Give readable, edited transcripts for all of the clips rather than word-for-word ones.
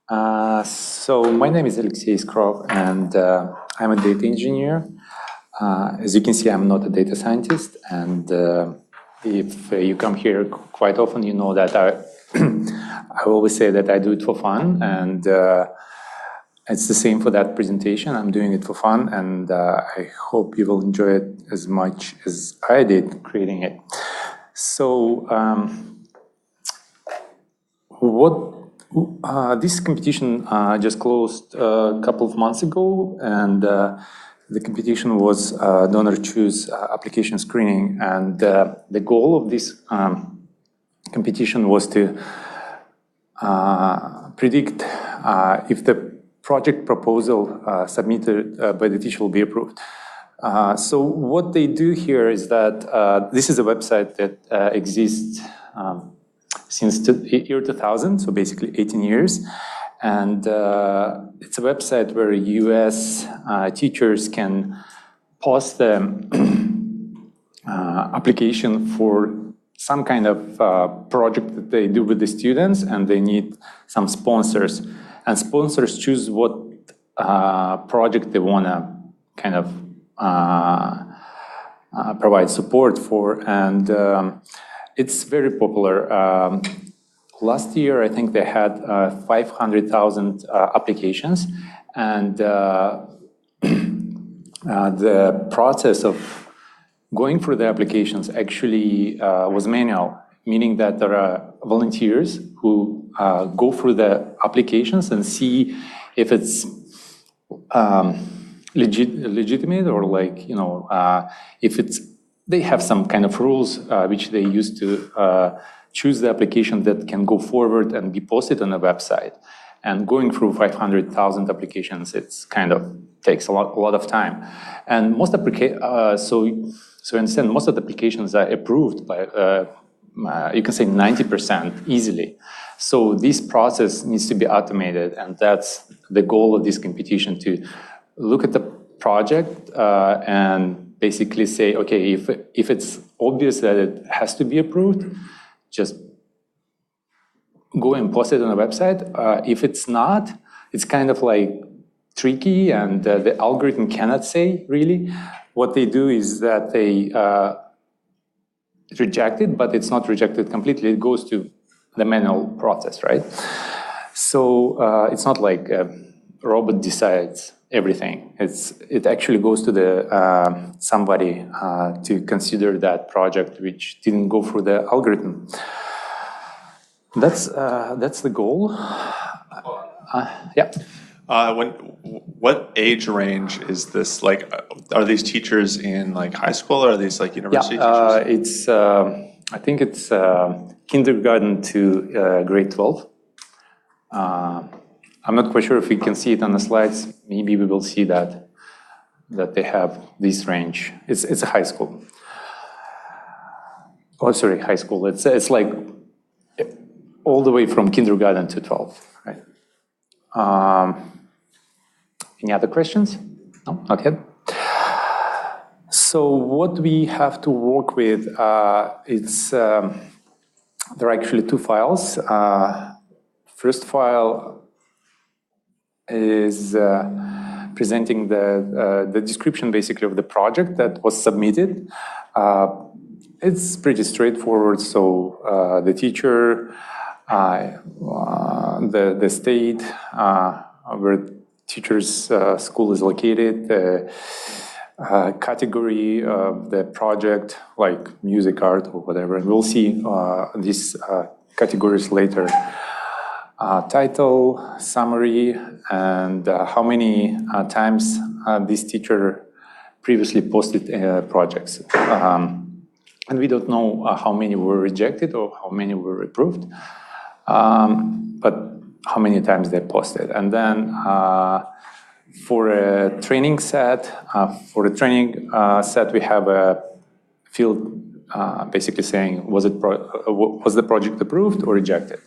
So my name is Alexey Iskrov, and I'm a data engineer. As you can see, I'm not a data scientist, and if you come here quite often, you know that I always say that I do it for fun, and it's the same for that presentation. I'm doing it for fun, and I hope you will enjoy it as much as I did creating it. So this competition just closed a couple of months ago, and the competition was donor choose application screening, and the goal of this competition was to predict if the project proposal submitted by the teacher will be approved. So what they do here is that this is a website that exists since the year 2000, so basically 18 years. And it's a website where US teachers can post the application for some kind of project that they do with the students, and they need some sponsors. And sponsors choose what project they want to kind of provide support for. And it's very popular. Last year, I think they had 500,000 applications, and the process of going through the applications actually was manual, meaning that there are volunteers who go through the applications and see if it's legitimate, or like, if it's, they have some kind of rules which they use to choose the application that can go forward and be posted on a website. And going through 500,000 applications, it's kind of takes a lot of time. And most so you understand, most of the applications are approved by, you can say 90% easily. So this process needs to be automated, and that's the goal of this competition, to look at the project and basically say, okay, if it's obvious that it has to be approved, just go and post it on a website. If it's not, it's kind of like tricky, and the algorithm cannot say really. What they do is that they reject it, but it's not rejected completely. It goes to the manual process, right? So it's not like a robot decides everything. It actually goes to the somebody to consider that project which didn't go through the algorithm. That's the goal. Yeah. What age range is this? Like, are these teachers in like high school, or are these like university teachers? It's I think it's kindergarten to grade 12. I'm not quite sure if we can see it on the slides. Maybe we will see that they have this range. It's a high school. Oh, sorry, high school. It's like all the way from kindergarten to 12, right? Any other questions? No, not yet. So what we have to work with, there are actually two files. First file is presenting the description, basically, of the project that was submitted. It's pretty straightforward. So the teacher, the state where teacher's school is located, the category of the project, like music, art, or whatever. And we'll see these categories later. Title, summary, and how many times this teacher previously posted projects. And we don't know how many were rejected or how many were approved, but how many times they posted. And then for a training set, we have a field basically saying, was the project approved or rejected?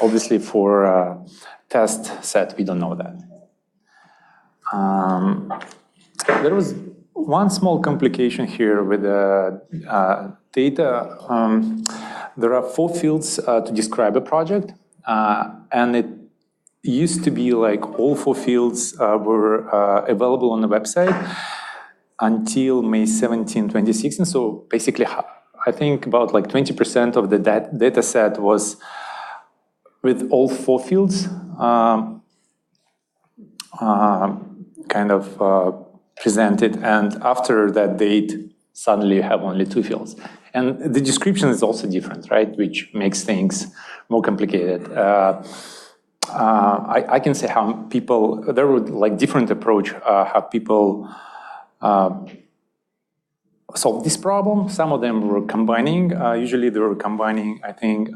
Obviously, for a test set, we don't know that. There was one small complication here with the data. There are 4 fields to describe a project, and used to be like all 4 fields were available on the website until May 17, 2016. So basically, I think about like 20% of the data set was with all 4 fields kind of presented. And after that date, suddenly you have only 2 fields. And the description is also different, right? Which makes things more complicated. I can say how people, there were like different approach, how people solve this problem. Some of them were combining, usually they were combining, I think,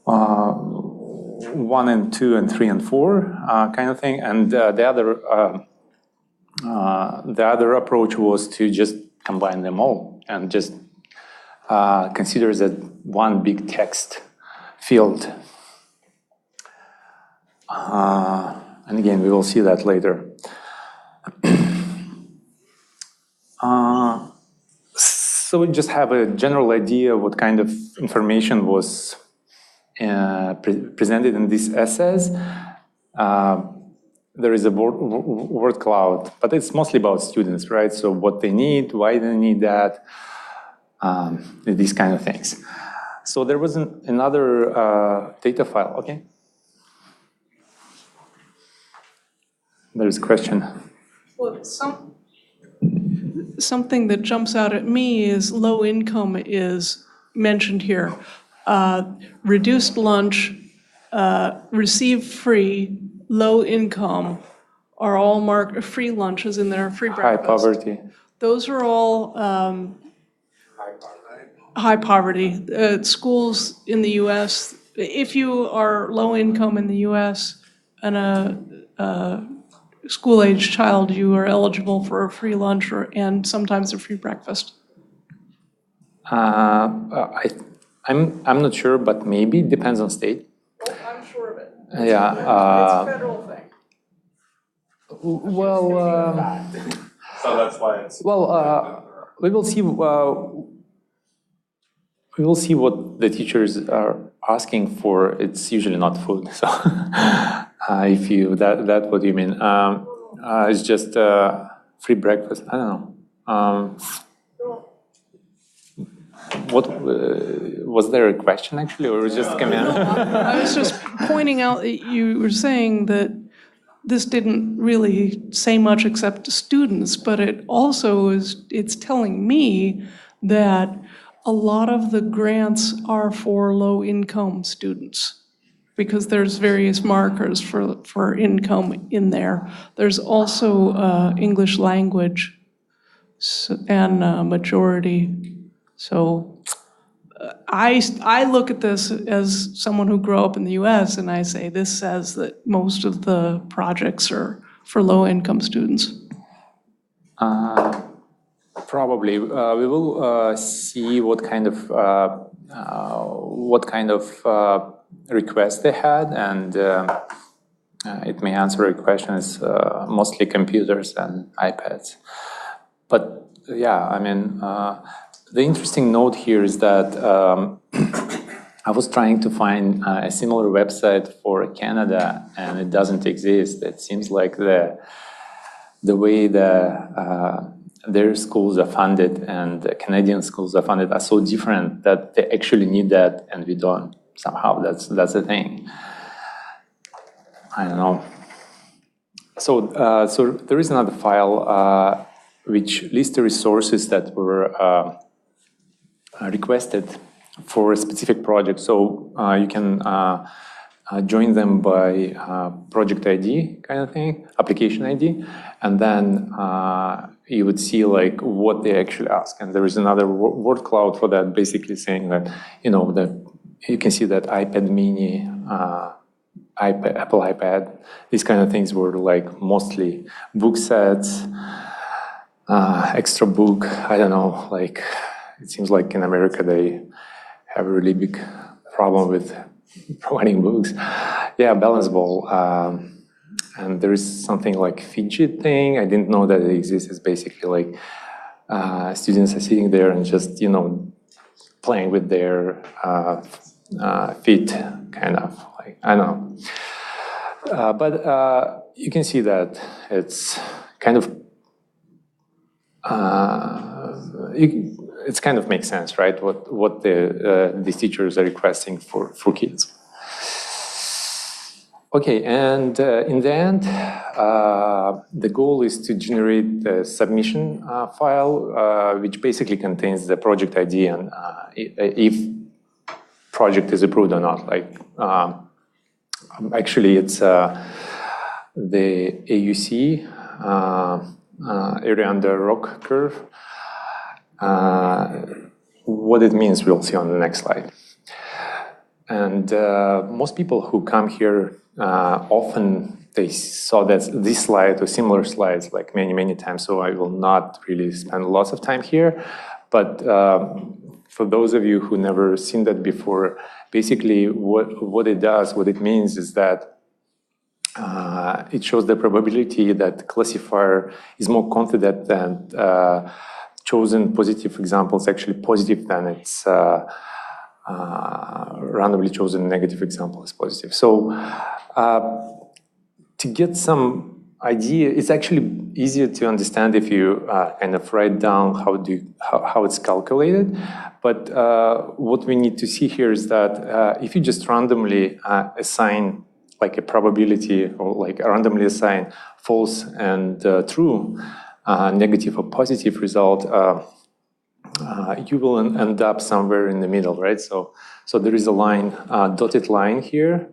1 and 2 and 3 and 4 kind of thing. And the other approach was to just combine them all and just consider that one big text field. And again, we will see that later. So we just have a general idea what kind of information was presented in these essays. There is a word cloud, but it's mostly about students, right? So what they need, why they need that, these kind of things. So there was another data file, okay? There's a question. Well, something that jumps out at me is low income is mentioned here. Reduced lunch, receive free, low income are all marked, free lunches in there, free breakfast. High poverty. Those are all high poverty. Schools in the US, if you are low income in the US and a school-age child, you are eligible for a free lunch and sometimes a free breakfast. I'm not sure, but maybe it depends on state. Well, I'm sure of it. Yeah. It's a federal thing. Well, So that's why it's. well, we will see. We will see what the teachers are asking for. It's usually not food. So, if you that what you mean? It's just free breakfast. I don't know. What was there a question actually, or was just comment? I was just pointing out that you were saying that this didn't really say much except to students, but it also it's telling me that a lot of the grants are for low-income students because there's various markers for income in there. There's also English language and majority. So I look at this as someone who grew up in the US and I say this says that most of the projects are for low-income students. Probably. We will see what kind of requests they had, and it may answer a question. It's mostly computers and iPads. But yeah, I mean, the interesting note here is that I was trying to find a similar website for Canada, and it doesn't exist. It seems like the way their schools are funded and the Canadian schools are funded are so different that they actually need that and we don't. Somehow that's the thing. I don't know. So there is another file which lists the resources that were requested for a specific project. So you can join them by project ID kind of thing, application ID, and then you would see like what they actually ask. And there is another word cloud for that, basically saying that, you know, that you can see that iPad mini, Apple iPad, these kind of things were like mostly book sets, extra book, I don't know, like it seems like in America they have a really big problem with providing books. Yeah, balance ball. And there is something like fidget thing. I didn't know that it exists. It's basically like students are sitting there and just, you know, playing with their feet, kind of like, I don't know. But you can see that it's kind of it's kind of makes sense, right? What these teachers are requesting for kids. Okay, and in the end, the goal is to generate a submission file, which basically contains the project ID and if project is approved or not. Like, actually, it's the AUC area under rock curve. What it means, we'll see on the next slide. And most people who come here often they saw this slide or similar slides like many times, so I will not really spend lots of time here. But for those of you who never seen that before, basically what it means is that it shows the probability that the classifier is more confident than chosen positive example is actually positive than its randomly chosen negative example is positive. So to get some idea, it's actually easier to understand if you kind of write down how it's calculated. But what we need to see here is that if you just randomly assign like a probability or like randomly assign false and true, negative or positive result, you will end up somewhere in the middle, right? So there is a line, dotted line here.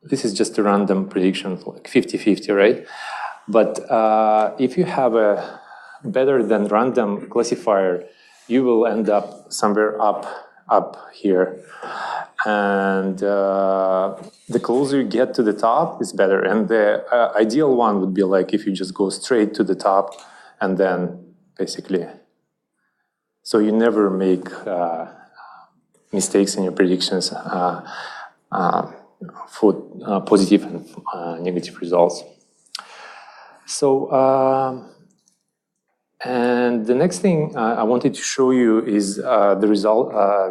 This is just a random prediction, like 50-50, right? But if you have a better than random classifier, you will end up somewhere up here. And the closer you get to the top is better. And the ideal one would be like if you just go straight to the top and then basically, so you never make mistakes in your predictions for positive and negative results. So, and the next thing I wanted to show you is the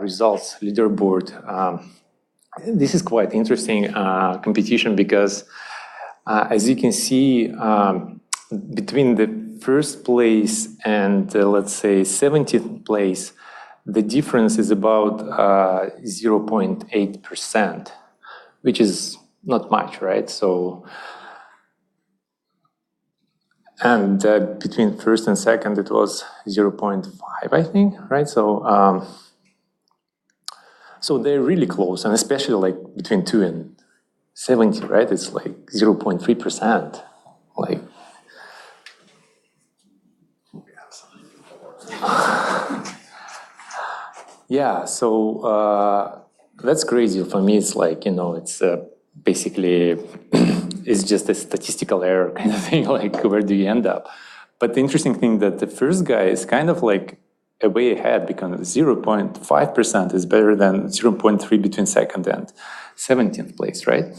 results leaderboard. This is quite interesting competition because, as you can see, between the first place and let's say 17th place, the difference is about 0.8%, which is not much, right? So, and between first and second, it was 0.5, I think, right? So, so they're really close, and especially like between 2 and 70, right? It's like 0.3%, like. Yeah, so that's crazy. For me, it's like, it's basically, it's just a statistical error kind of thing, like where do you end up? But the interesting thing that the first guy is kind of like a way ahead because 0.5% is better than 0.3 between second and 17th place, right?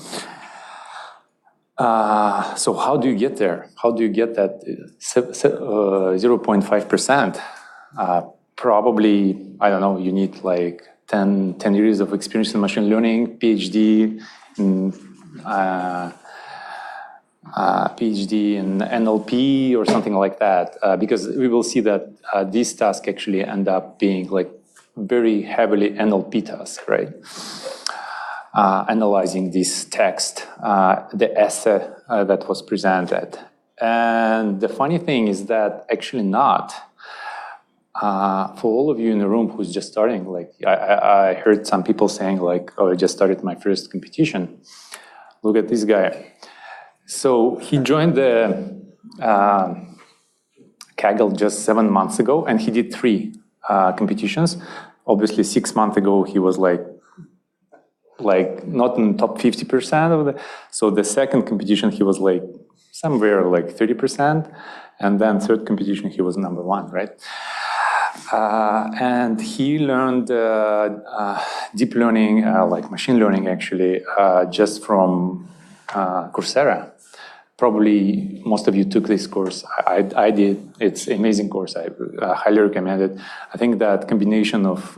So how do you get there? How do you get that 0.5%? Probably, I don't know, you need like 10 years of experience in machine learning, PhD in NLP or something like that, because we will see that these tasks actually end up being like very heavily NLP tasks, right? Analyzing this text, the essay that was presented. And the funny thing is that actually not. For all of you in the room who's just starting, like I heard some people saying like, oh, I just started my first competition. Look at this guy. So he joined the Kaggle just 7 months ago, and he did 3 competitions. Obviously, 6 months ago, he was like not in the top 50% of the. So the second competition, he was like somewhere like 30%, and then third competition, he was number 1, right? And he learned deep learning, like machine learning, actually, just from Coursera. Probably most of you took this course. I did. It's an amazing course. I highly recommend it. I think that combination of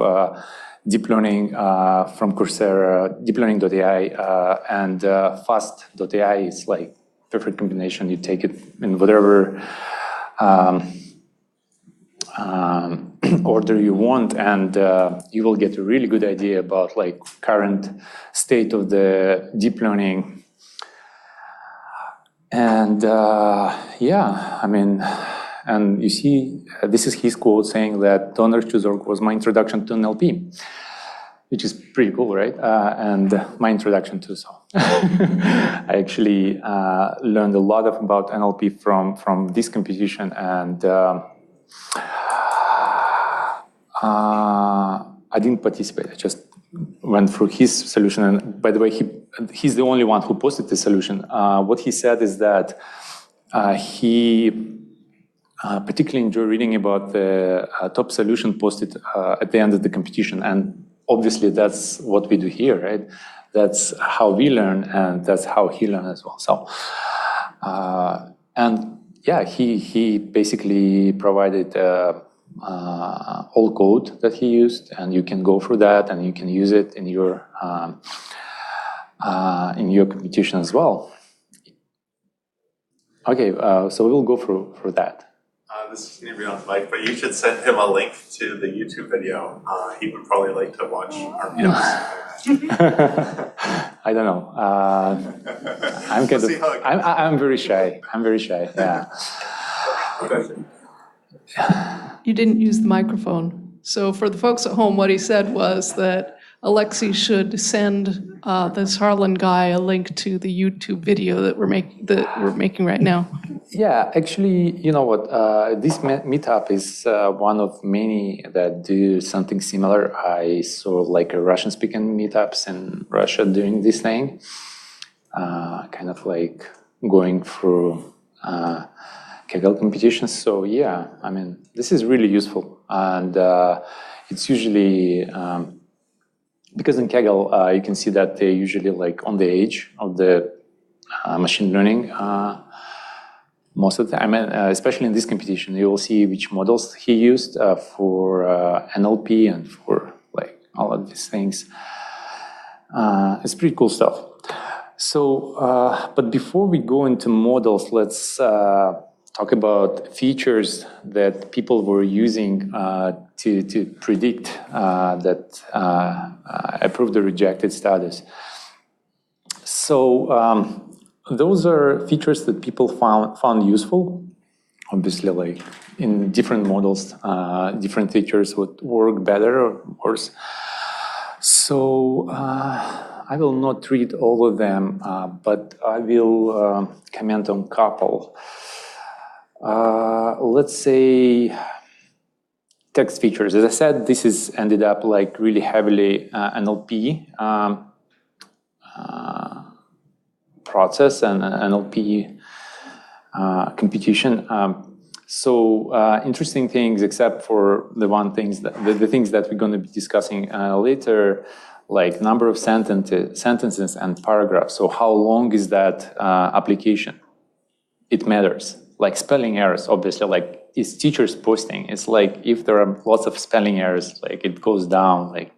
deep learning from Coursera, deeplearning.ai, and fast.ai is like perfect combination. You take it in whatever order you want, and you will get a really good idea about like current state of the deep learning. And yeah, I mean, and you see, this is his quote saying that donor.org was my introduction to NLP, which is pretty cool, right? And my introduction too. So I actually learned a lot about NLP from this competition, and I didn't participate. I just went through his solution. And by the way, he's the only one who posted the solution. What he said is that he particularly enjoyed reading about the top solution posted at the end of the competition. And obviously, that's what we do here, right? That's how we learn, and that's how he learned as well. So, and yeah, he basically provided all code that he used, and you can go through that, and you can use it in your competition as well. Okay, so we'll go through that. This is going to be on the mic, but you should send him a link to the YouTube video. He would probably like to watch our meetups. I don't know. I'm very shy. I'm very shy. Yeah. You didn't use the microphone. So for the folks at home, what he said was that Alexei should send this Harlan guy a link to the YouTube video that we're making right now. Yeah, actually, you know what? This meetup is one of many that do something similar. I saw like a Russian-speaking meetups in Russia doing this thing, kind of like going through Kaggle competitions. So yeah, I mean, this is really useful, and it's usually because in Kaggle you can see that they're usually like on the edge of the machine learning. Most of the time, especially in this competition, you will see which models he used for NLP and for like all of these things. It's pretty cool stuff. So, but before we go into models, let's talk about features that people were using to predict that approved or rejected status. So, those are features that people found useful. Obviously, like in different models, different features would work better or worse. So I will not read all of them, but I will comment on a couple. Let's say text features. As I said, this is ended up like really heavily NLP process and NLP competition. So interesting things, except for the things that we're going to be discussing later, like number of sentences and paragraphs. So how long is that application? It matters. Like spelling errors, obviously, like it's teachers posting. It's like if there are lots of spelling errors, like it goes down like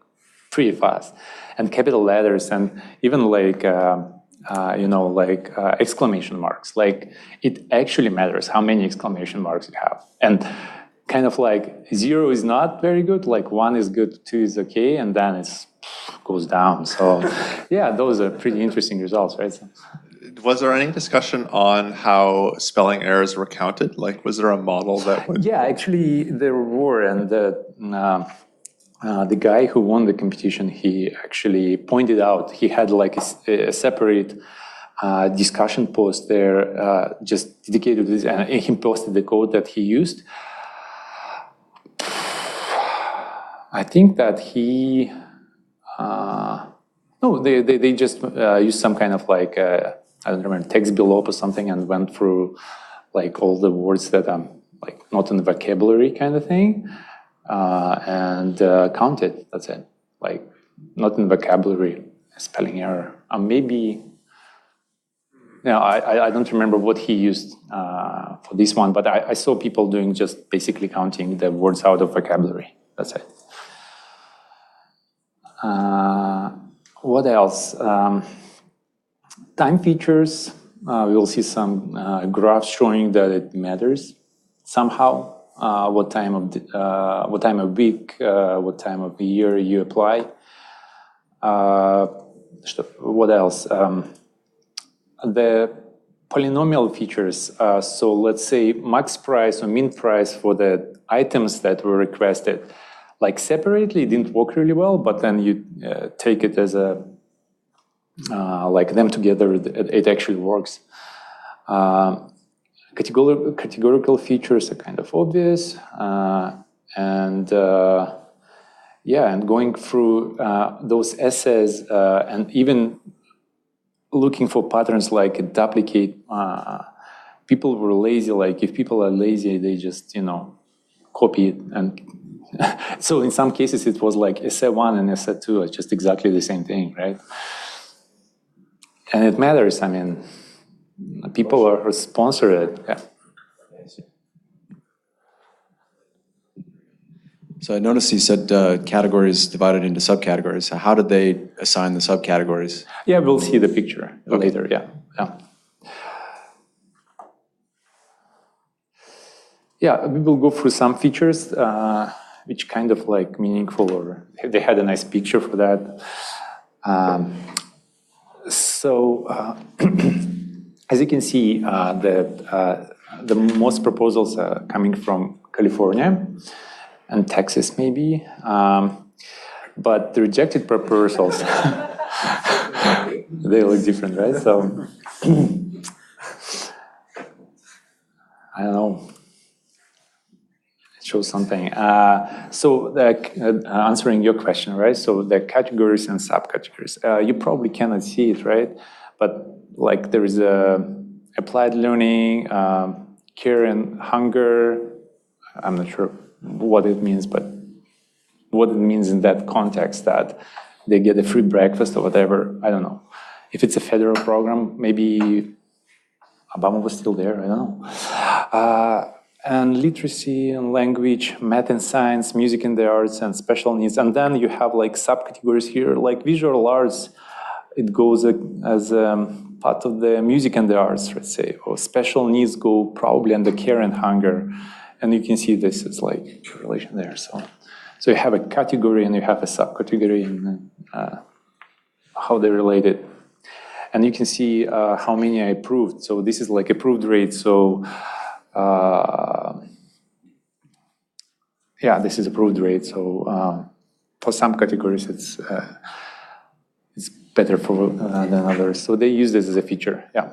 pretty fast. And capital letters and even like exclamation marks. Like it actually matters how many exclamation marks you have. And kind of like 0 is not very good, like 1 is good, 2 is okay, and then it goes down. So yeah, those are pretty interesting results, right? So, was there any discussion on how spelling errors were counted? Like, was there a model that would... Yeah, actually there were, and the guy who won the competition, he actually pointed out, he had like a separate discussion post there just dedicated to this, and he posted the code that he used. I think that he, they just used some kind of like, I don't remember, text below or something, and went through like all the words that are like not in the vocabulary kind of thing. And counted, that's it. Like, not in vocabulary, spelling error. Maybe, I don't remember what he used for this one, but I saw people doing just basically counting the words out of vocabulary. That's it. What else? Time features. We will see some graphs showing that it matters somehow. What time of week, what time of the year you apply. What else? The polynomial features. So let's say max price or min price for the items that were requested. Like separately, it didn't work really well, but then you take it as a like them together, it actually works. Categorical features are kind of obvious, and going through those essays and even looking for patterns like duplicate. People were lazy. Like if people are lazy, they just copy it, and so in some cases it was like essay 1 and essay 2 are just exactly the same thing, right? And it matters. I mean, people are sponsored. Yeah. So I noticed you said categories divided into subcategories. How did they assign the subcategories? Yeah, we'll see the picture later. Yeah. Yeah, we will go through some features which kind of like meaningful, or they had a nice picture for that. As you can see, the most proposals are coming from California and Texas, maybe. But the rejected proposals, they look different, right? So, I don't know. It shows something. Answering your question, right? So the categories and subcategories. You probably cannot see it, right? But like there is applied learning, care and hunger. I'm not sure what it means, but what it means in that context, that they get a free breakfast or whatever. I don't know. If it's a federal program, maybe Obama was still there. I don't know. And literacy and language, math and science, music and the arts, and special needs. And then you have like subcategories here, like visual arts. It goes as part of the music and the arts, let's say, or special needs go probably under care and hunger. And you can see this is like correlation there. So you have a category and you have a subcategory, and how they're related. And you can see how many I approved. So this is like approved rate. So this is approved rate. So for some categories, it's better for than others. So they use this as a feature. Yeah.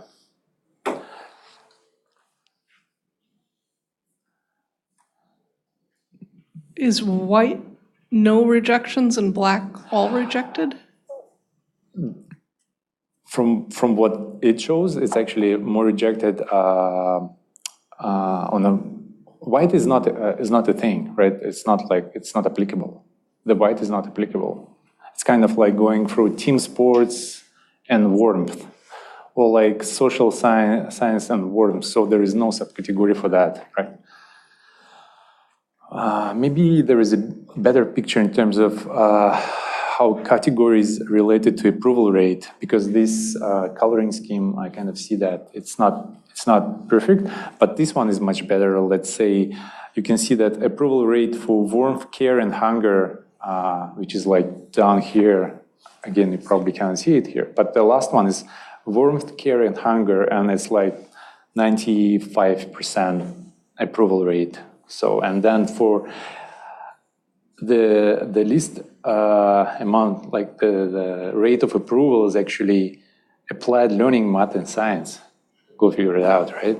Is white no rejections and black all rejected? From what it shows, it's actually more rejected on a white is not a thing, right? It's not applicable. The white is not applicable. It's kind of like going through team sports and warmth, or like social science and warmth. So there is no subcategory for that, right? Maybe there is a better picture in terms of how categories related to approval rate, because this coloring scheme, I kind of see that it's not perfect, but this one is much better. Let's say you can see that approval rate for warmth, care, and hunger, which is like down here. Again, you probably can't see it here, but the last one is warmth, care, and hunger, and it's like 95% approval rate. So, and then for the least amount, like the rate of approval is actually applied learning, math, and science. Go figure it out, right?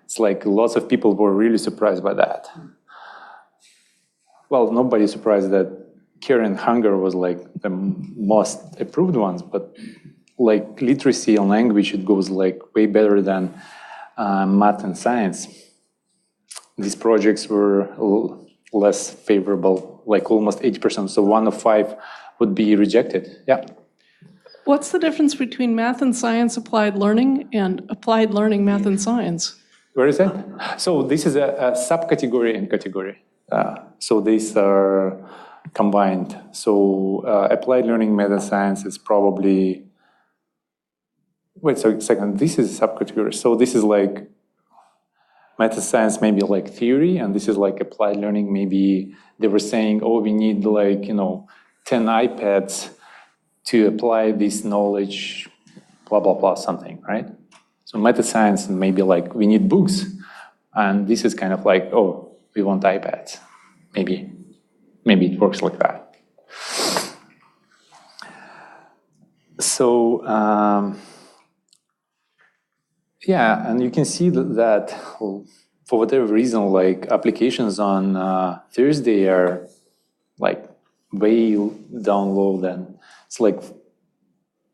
It's like lots of people were really surprised by that. Well, nobody's surprised that care and hunger was like the most approved ones, but like literacy and language, it goes like way better than math and science. These projects were less favorable, like almost 80%. So 1 of 5 would be rejected. Yeah. What's the difference between math and science applied learning and applied learning math and science? Where is that? So this is a subcategory and category. So these are combined. So applied learning meta science is probably, wait a second, this is a subcategory. So this is like meta science, maybe like theory, and this is like applied learning. Maybe they were saying, oh, we need like, 10 iPads to apply this knowledge, blah, blah, blah, something, right? So meta science, maybe like we need books. And this is kind of like, oh, we want iPads. Maybe it works like that. So, yeah, and you can see that for whatever reason, like applications on Thursday are like way down low then. It's like,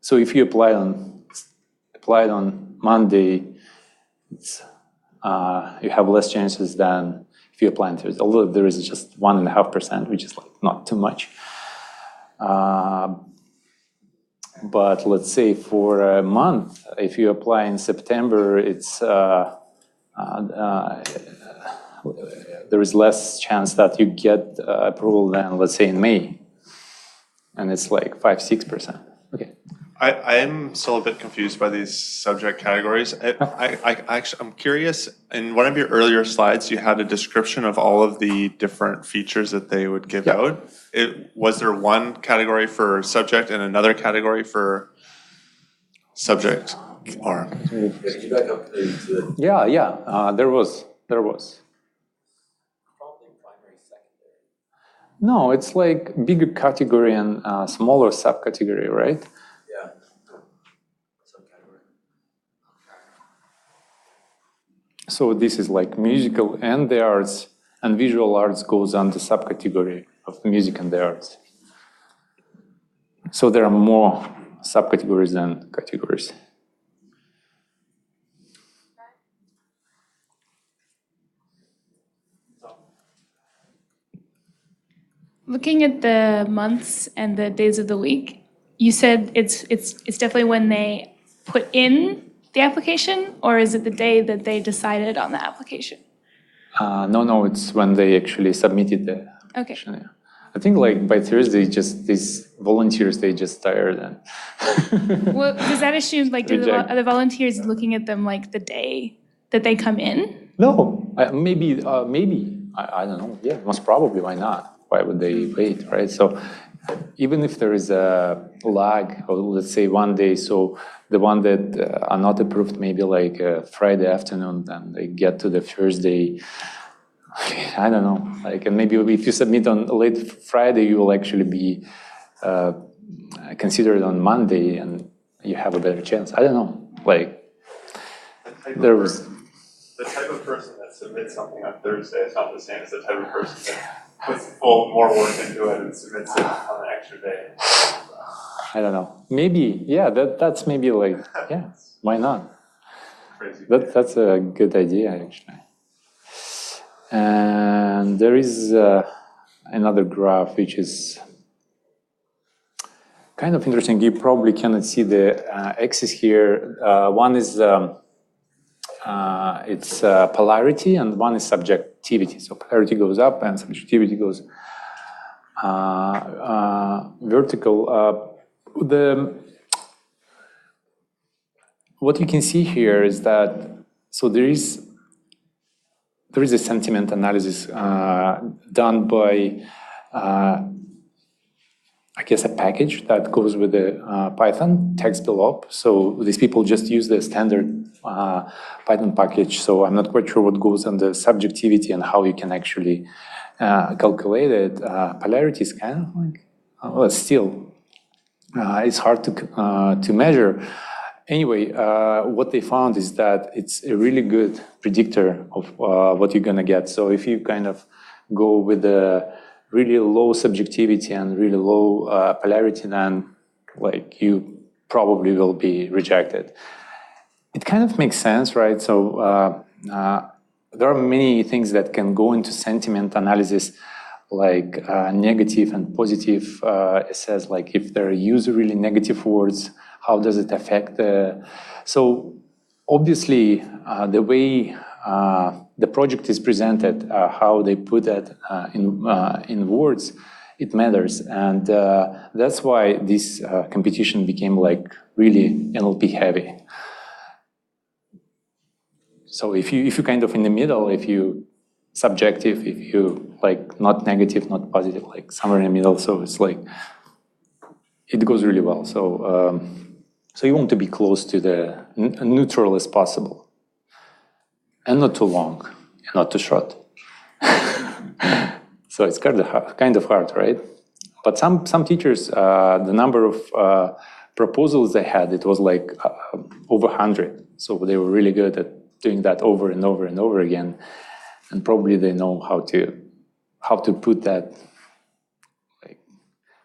so if you apply on Monday, it's, you have less chances than if you apply on Thursday, although there is just 1.5%, which is like not too much. But let's say for a month, if you apply in September, it's there is less chance that you get approval than, let's say, in May. And it's like 5-6%. Okay. I am still a bit confused by these subject categories. I'm curious, in one of your earlier slides, you had a description of all of the different features that they would give out. Was there one category for subject and another category for subject? Or Yeah, there was. No, it's like bigger category and smaller subcategory, right? Yeah. So this is like musical and the arts, and visual arts goes under subcategory of music and the arts. So there are more subcategories than categories. Looking at the months and the days of the week, you said it's definitely when they put in the application, or is it the day that they decided on the application? No, it's when they actually submitted the application. Okay. Yeah. I think like by Thursday, just these volunteers, they just tired and. Well, does that assume like are the volunteers looking at them like the day that they come in? No, maybe. I don't know. Yeah, most probably. Why not? Why would they wait, right? So even if there is a lag, or let's say one day, so the one that are not approved, maybe like Friday afternoon, then they get to the Thursday. I don't know. Like, and maybe if you submit on late Friday, you will actually be considered on Monday, and you have a better chance. I don't know. Like, there was. The type of person that submits something on Thursday is not the same as the type of person that puts more work into it and submits it on an extra day. I don't know. Maybe, yeah, that's maybe like, yeah, why not? Crazy. That's a good idea, actually. And there is another graph which is kind of interesting. You probably cannot see the axis here. One is it's polarity, and one is subjectivity. So polarity goes up and subjectivity goes vertical. What you can see here is that, so there is a sentiment analysis done by, I guess, a package that goes with the Python text below. So these people just use the standard Python package. So I'm not quite sure what goes on the subjectivity and how you can actually calculate it. Polarity is kind of like, well, still, it's hard to measure. Anyway, what they found is that it's a really good predictor of what you're gonna get. So if you kind of go with a really low subjectivity and really low polarity, then like you probably will be rejected. It kind of makes sense, right? So there are many things that can go into sentiment analysis, like negative and positive essays, like if there are user really negative words, how does it affect the... So obviously the way the project is presented, how they put that in words, it matters. And that's why this competition became like really NLP heavy. So if you kind of in the middle, if you subjective, if you like not negative, not positive, like somewhere in the middle, so it's like, it goes really well. So so you want to be close to the neutral as possible, and not too long, and not too short. So it's kind of hard, right? But some teachers, the number of proposals they had, it was like over 100. So they were really good at doing that over and over and over again, and probably they know how to put that like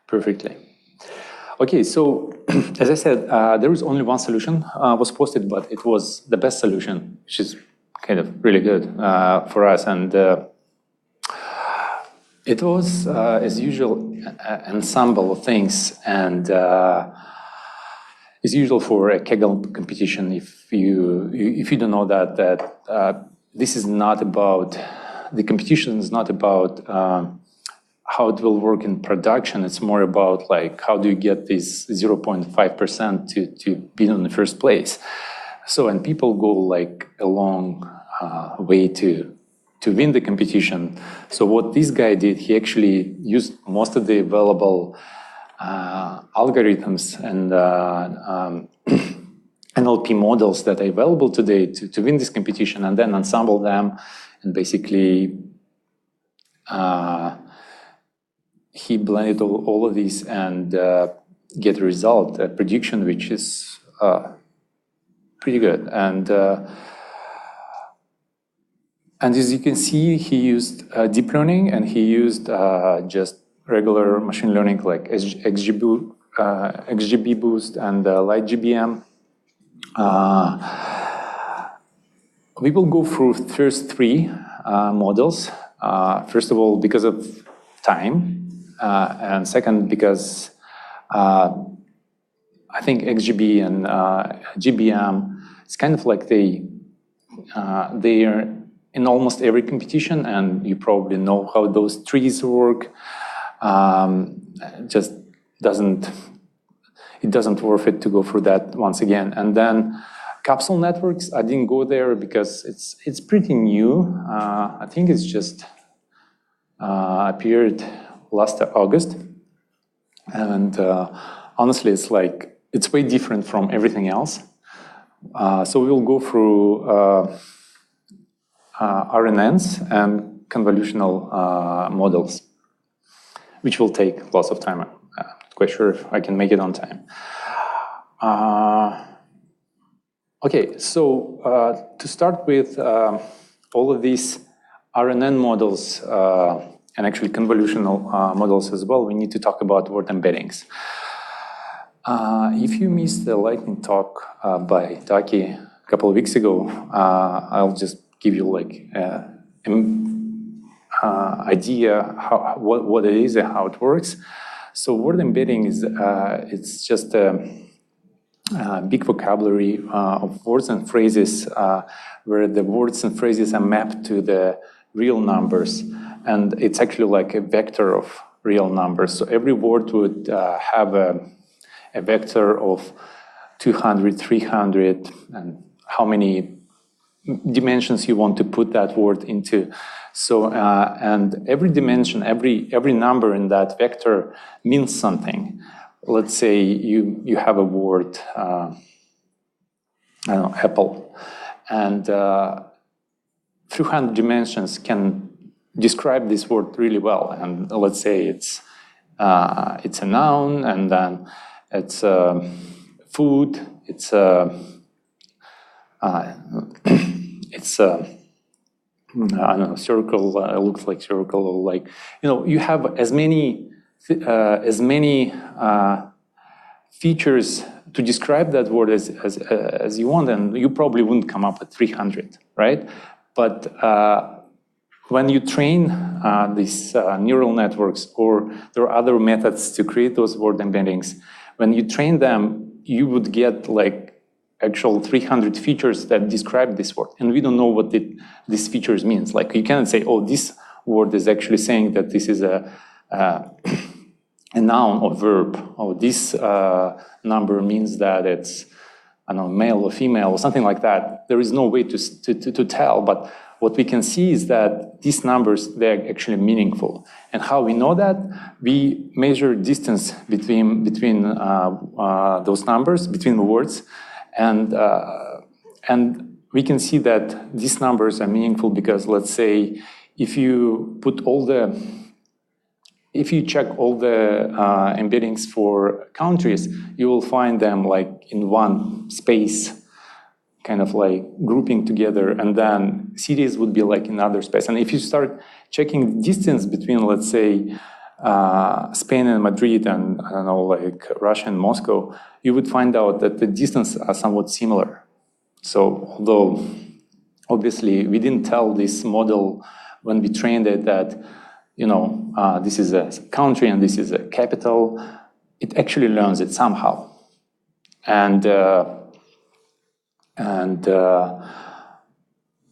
perfectly. Okay, so as I said, there was only one solution was posted, but it was the best solution, which is kind of really good for us. And it was, as usual, an ensemble of things, and it's usual for a Kaggle competition. If you don't know that this is not about, the competition is not about how it will work in production. It's more about like how do you get this 0.5% to be in the first place. So, and people go like a long way to win the competition. So what this guy did, he actually used most of the available algorithms and NLP models that are available today to win this competition, and then ensemble them, and basically he blended all of these and get a result, a prediction, which is pretty good. And as you can see, he used deep learning, and he used just regular machine learning like XGB Boost and Light GBM. We will go through first three models. First of all, because of time, and second, because I think XGB and GBM, it's kind of like they are in almost every competition, and you probably know how those trees work. It doesn't worth it to go through that once again. And then capsule networks, I didn't go there because it's pretty new. I think it's just appeared last August, and honestly, it's way different from everything else. So we'll go through RNNs and convolutional models, which will take lots of time. I'm not quite sure if I can make it on time. Okay, so to start with, all of these RNN models and actually convolutional models as well, we need to talk about word embeddings. If you missed the lightning talk by Taki a couple of weeks ago, I'll just give you like idea what it is and how it works. So word embedding is it's just a big vocabulary of words and phrases where the words and phrases are mapped to the real numbers, and it's actually like a vector of real numbers. So every word would have a vector of 200, 300, and how many dimensions you want to put that word into. So and every dimension, every number in that vector means something. Let's say you have a word, I don't know, apple, and 300 dimensions can describe this word really well. And let's say it's a noun, and then it's food, it's I don't know, circle, looks like circle, or like, you have as many features to describe that word as you want, and you probably wouldn't come up with 300, right? But when you train these neural networks, or there are other methods to create those word embeddings, when you train them, you would get like actual 300 features that describe this word. And we don't know what these features means. Like you cannot say, oh, this word is actually saying that this is a a noun or verb. Oh, this number means that it's, I don't know, male or female or something like that. There is no way to tell, but what we can see is that these numbers, they're actually meaningful. And how we know that? We measure distance between those numbers, between the words, and we can see that these numbers are meaningful because, let's say, if you check all the embeddings for countries, you will find them like in one space, kind of like grouping together, and then cities would be like in another space. And if you start checking the distance between, let's say, Spain and Madrid and, I don't know, like Russia and Moscow, you would find out that the distances are somewhat similar. So although obviously we didn't tell this model when we trained it that, you know, this is a country and this is a capital, it actually learns it somehow.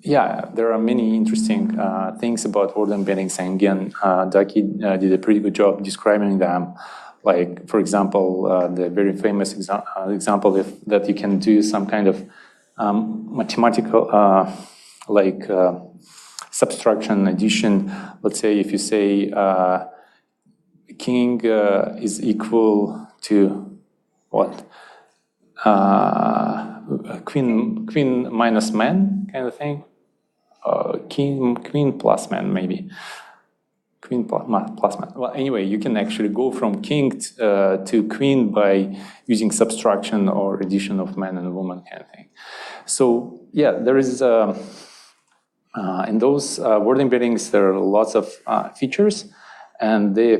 Yeah, there are many interesting things about word embeddings, and again, Ducky did a pretty good job describing them. Like, for example, the very famous example that you can do some kind of mathematical, subtraction, addition. Let's say if you say king is equal to what? Queen minus man, kind of thing. Queen plus man, maybe. Queen plus man. Well, anyway, you can actually go from king to queen by using subtraction or addition of man and woman, kind of thing. So yeah, there is in those word embeddings there are lots of features, and they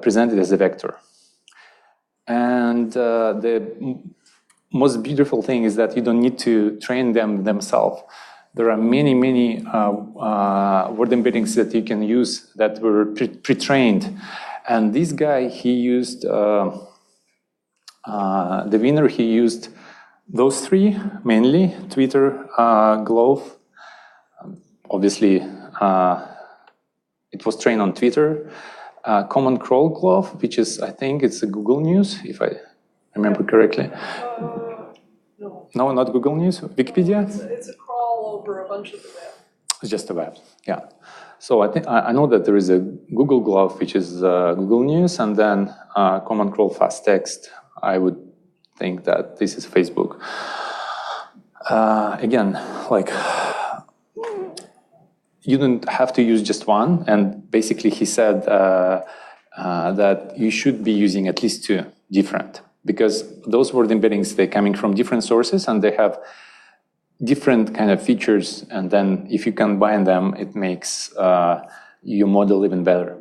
presented as a vector. And the most beautiful thing is that you don't need to train them themselves. There are many word embeddings that you can use that were pre-trained. And this guy, he used, the winner, he used those three, mainly, Twitter, Glove. Obviously, it was trained on Twitter. Common Crawl Glove, which is, I think it's a Google News, if I remember correctly. No, not Google News, Wikipedia? It's a crawl over a bunch of the web. It's just a web, yeah. So I know that there is a Google Glove, which is Google News, and then Common Crawl Fast Text. I would think that this is Facebook. Again, like, you don't have to use just one, and basically he said that you should be using at least two different, because those word embeddings, they're coming from different sources and they have different kind of features, and then if you combine them, it makes your model even better.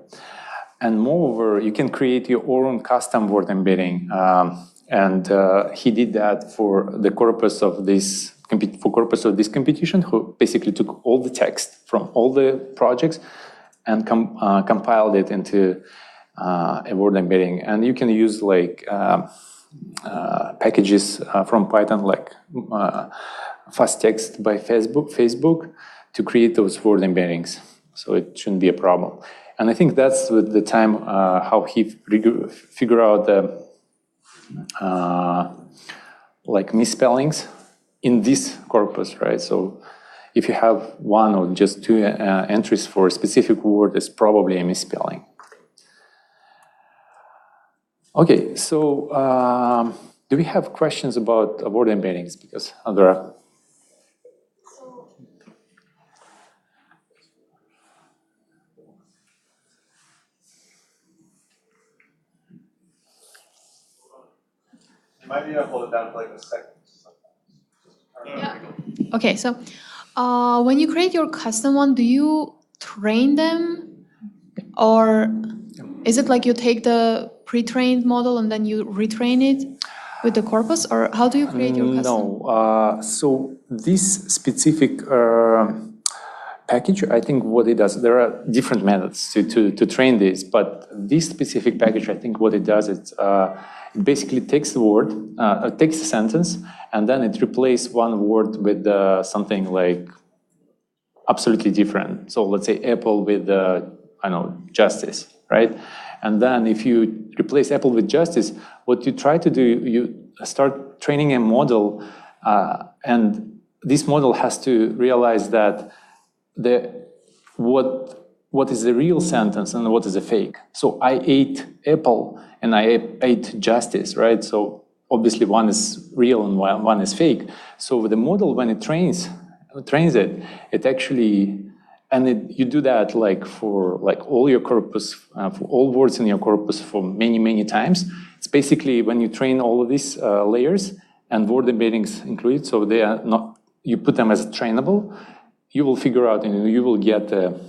And moreover, you can create your own custom word embedding, and he did that for the corpus of this competition, who basically took all the text from all the projects and compiled it into a word embedding. And you can use like packages from Python, like fast text by Facebook to create those word embeddings. So it shouldn't be a problem. And I think that's with the time how he figured out the like misspellings in this corpus, right? So if you have one or just two entries for a specific word, it's probably a misspelling. Okay, so do we have questions about word embeddings? Because there are. You might need to hold it down for like a second. Yeah. Okay, so when you create your custom one, do you train them, or is it like you take the pre-trained model and then you retrain it with the corpus, or how do you create your custom? No, so this specific package, I think what it does, there are different methods to train this, but this specific package, I think what it does, it basically takes the word, takes a sentence, and then it replaces one word with something like absolutely different. So let's say apple with, I don't know, justice, right? And then if you replace apple with justice, what you try to do, you start training a model, and this model has to realize that what is the real sentence and what is a fake. So I ate apple and I ate justice, right? So obviously one is real and one is fake. So the model, when it trains it, it actually, and you do that like for like all your corpus, for all words in your corpus for many, many times. It's basically when you train all of these layers and word embeddings included, so they are not, you put them as trainable, you will figure out and you will get those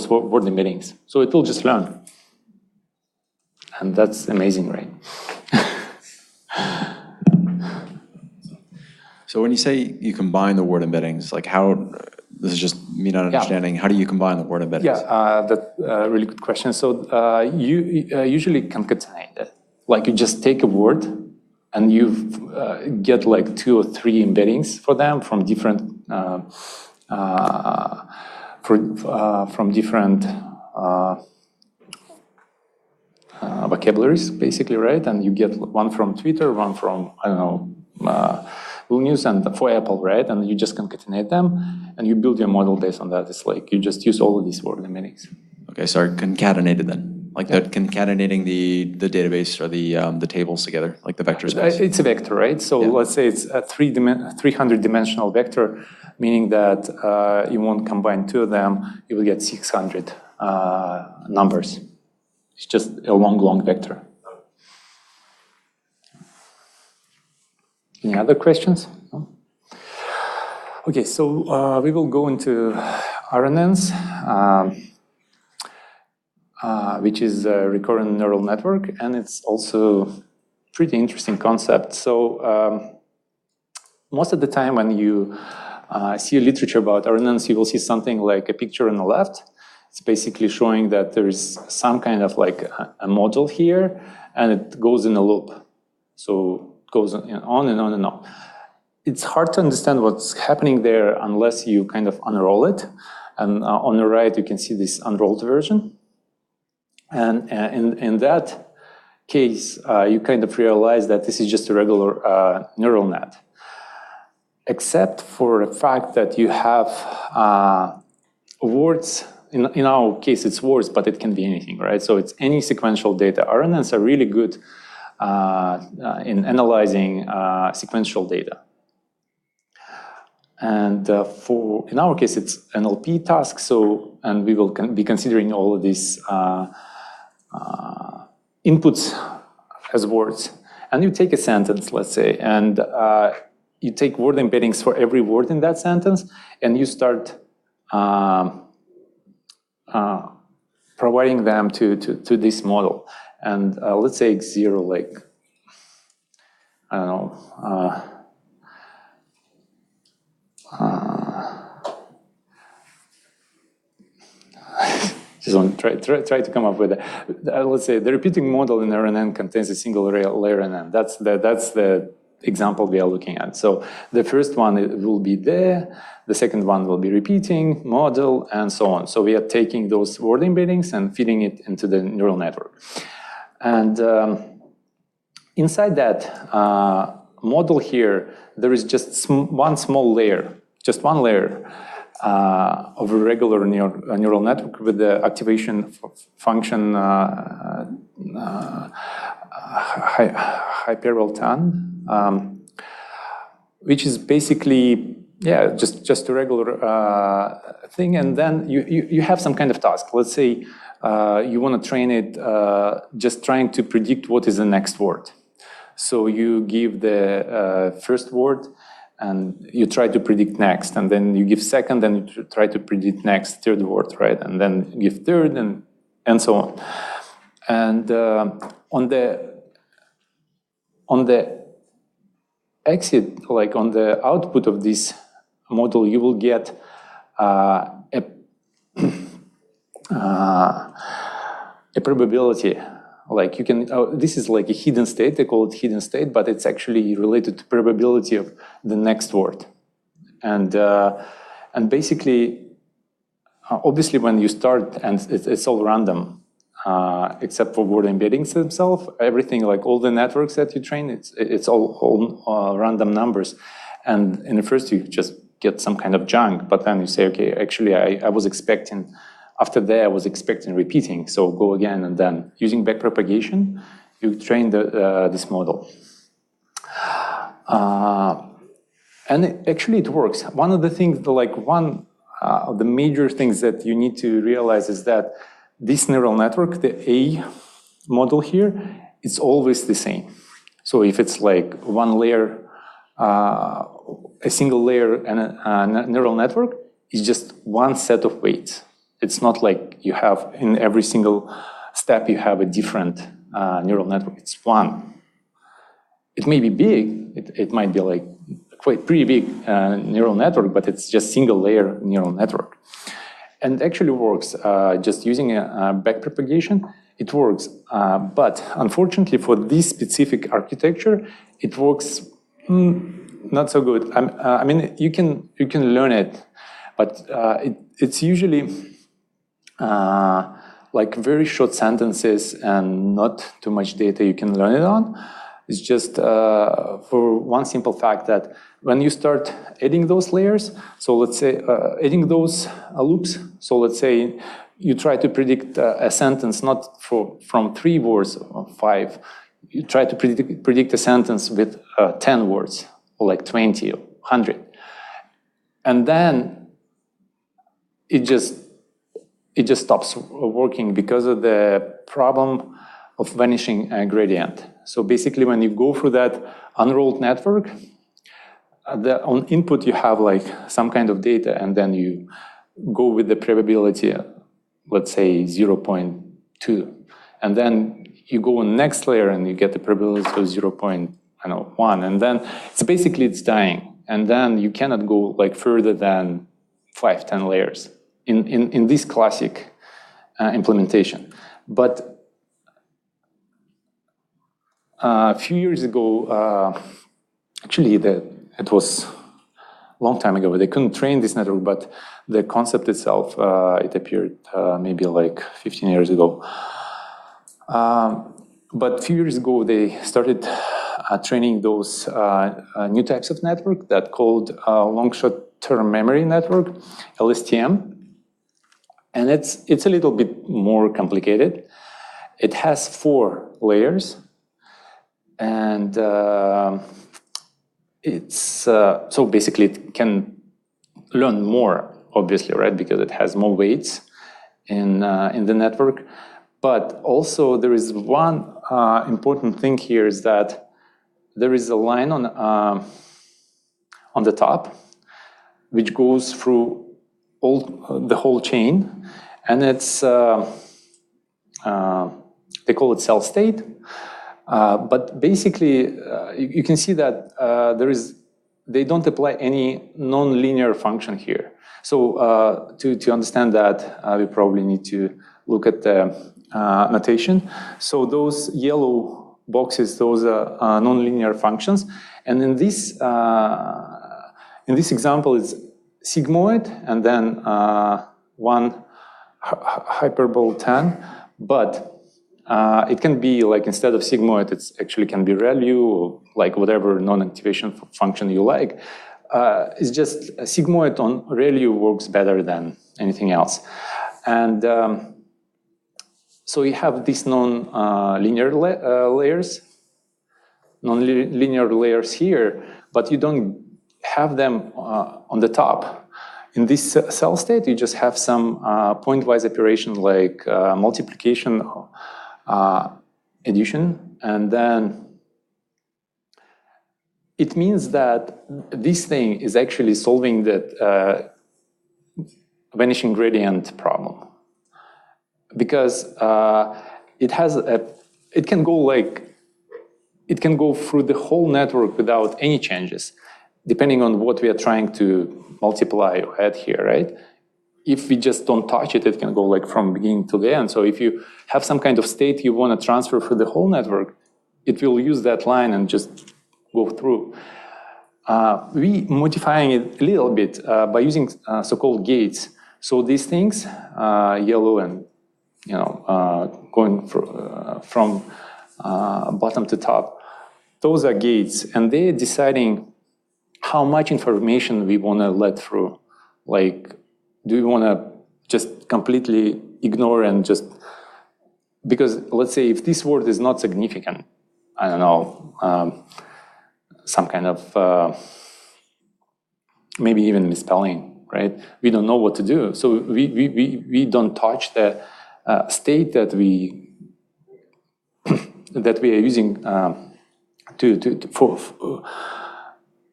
word embeddings. So it will just learn. And that's amazing, right? So when you say you combine the word embeddings, like how, this is just me not understanding, how do you combine the word embeddings? Yeah, that's a really good question. So you usually concatenate it. Like you just take a word and you get like 2 or 3 embeddings for them from different vocabularies, basically, right? And you get one from Twitter, one from, I don't know, Google News, and for Apple, right? And you just concatenate them, and you build your model based on that. It's like you just use all of these word embeddings. Okay, sorry, concatenated then. Like that, concatenating the database or the tables together, like the vector space. It's a vector, right? So let's say it's a 300-dimensional vector, meaning that you won't combine 2 of them, you will get 600 numbers. It's just a long vector. Any other questions? No? Okay, so we will go into RNNs, which is a recurrent neural network, and it's also pretty interesting concept. So most of the time when you see literature about RNNs, you will see something like a picture on the left. It's basically showing that there's some kind of like a model here, and it goes in a loop. So it goes on and on and on. It's hard to understand what's happening there unless you kind of unroll it. And on the right, you can see this unrolled version. And in that case, you kind of realize that this is just a regular neural net. Except for the fact that you have words. In our case, it's words, but it can be anything, right? So it's any sequential data. RNNs are really good in analyzing sequential data. And in our case, it's NLP task. So, and we will be considering all of these inputs as words. And you take a sentence, let's say, and you take word embeddings for every word in that sentence, and you start providing them to this model. And let's say X0, like, I don't know, just want to try to come up with it. Let's say the repeating model in RNN contains a single layer NN. That's the example we are looking at. So the first one will be there, the second one will be repeating, model, and so on. So we are taking those word embeddings and feeding it into the neural network. And inside that model here, there is just one small layer, just one layer of a regular neural network with the activation function hyperwell-tan, which is basically, just a regular thing. And then you have some kind of task. Let's say you want to train it just trying to predict what is the next word. So you give the first word, and you try to predict next, and then you give second, and you try to predict next, third word, right? And then you give third, and so on. And on the exit, like on the output of this model, you will get a probability. Like you can, this is like a hidden state, they call it hidden state, but it's actually related to probability of the next word. And basically, obviously when you start and it's all random, except for word embeddings themselves, everything like all the networks that you train, it's all random numbers. And in the first you just get some kind of junk, but then you say, okay, actually I was expecting, after that I was expecting repeating, so go again, and then using backpropagation, you train this model. And actually it works. One of the things, one of the major things that you need to realize is that this neural network, the A model here, it's always the same. So if it's like one layer, a single layer and a neural network, it's just one set of weights. It's not like you have in every single step you have a different neural network. It's one. It may be big. It might be like quite pretty big neural network, but it's just single layer neural network. And actually works just using a backpropagation. It works, but unfortunately for this specific architecture, it works not so good. I mean, you can learn it, but it's usually like very short sentences and not too much data you can learn it on. It's just for one simple fact that when you start adding those layers, so let's say adding those loops, so let's say you try to predict a sentence not from 3 words or 5, you try to predict a sentence with 10 words or like 20 or 100. And then it just stops working because of the problem of vanishing gradient. So basically when you go through that unrolled network, on input you have like some kind of data, and then you go with the probability, let's say 0.2. And then you go on next layer and you get the probability of 0.1. And then it's dying. And then you cannot go like further than 5-10 layers in this classic implementation. But a few years ago, actually it was a long time ago, they couldn't train this network, but the concept itself, it appeared maybe like 15 years ago. But a few years ago, they started training those new types of network that called long short-term memory network, LSTM. And it's a little bit more complicated. It has 4 layers. And so basically it can learn more, obviously, right? Because it has more weights in the network. But also there is one important thing here is that there is a line on the top which goes through the whole chain, and it's they call it cell state. But basically, you can see that they don't apply any non-linear function here. So to understand that, we probably need to look at the notation. So those yellow boxes, those are non-linear functions. And in this example, it's sigmoid and then one hyperbole 10, but it can be like instead of sigmoid, it actually can be ReLU or like whatever non-activation function you like. It's just a sigmoid on ReLU works better than anything else. And so you have these non-linear layers here, but you don't have them on the top. In this cell state, you just have some pointwise operation like multiplication, addition, and then it means that this thing is actually solving that vanishing gradient problem, because it can go through the whole network without any changes, depending on what we are trying to multiply or add here, right? If we just don't touch it, it can go like from beginning to the end. So if you have some kind of state you want to transfer through the whole network, it will use that line and just go through. We modifying it a little bit by using so-called gates. So these things, yellow and going from bottom to top, those are gates, and they're deciding how much information we want to let through. Like, do we want to just completely ignore and just, because let's say if this word is not significant, I don't know, some kind of maybe even misspelling, right? We don't know what to do. So we don't touch the state that we are using for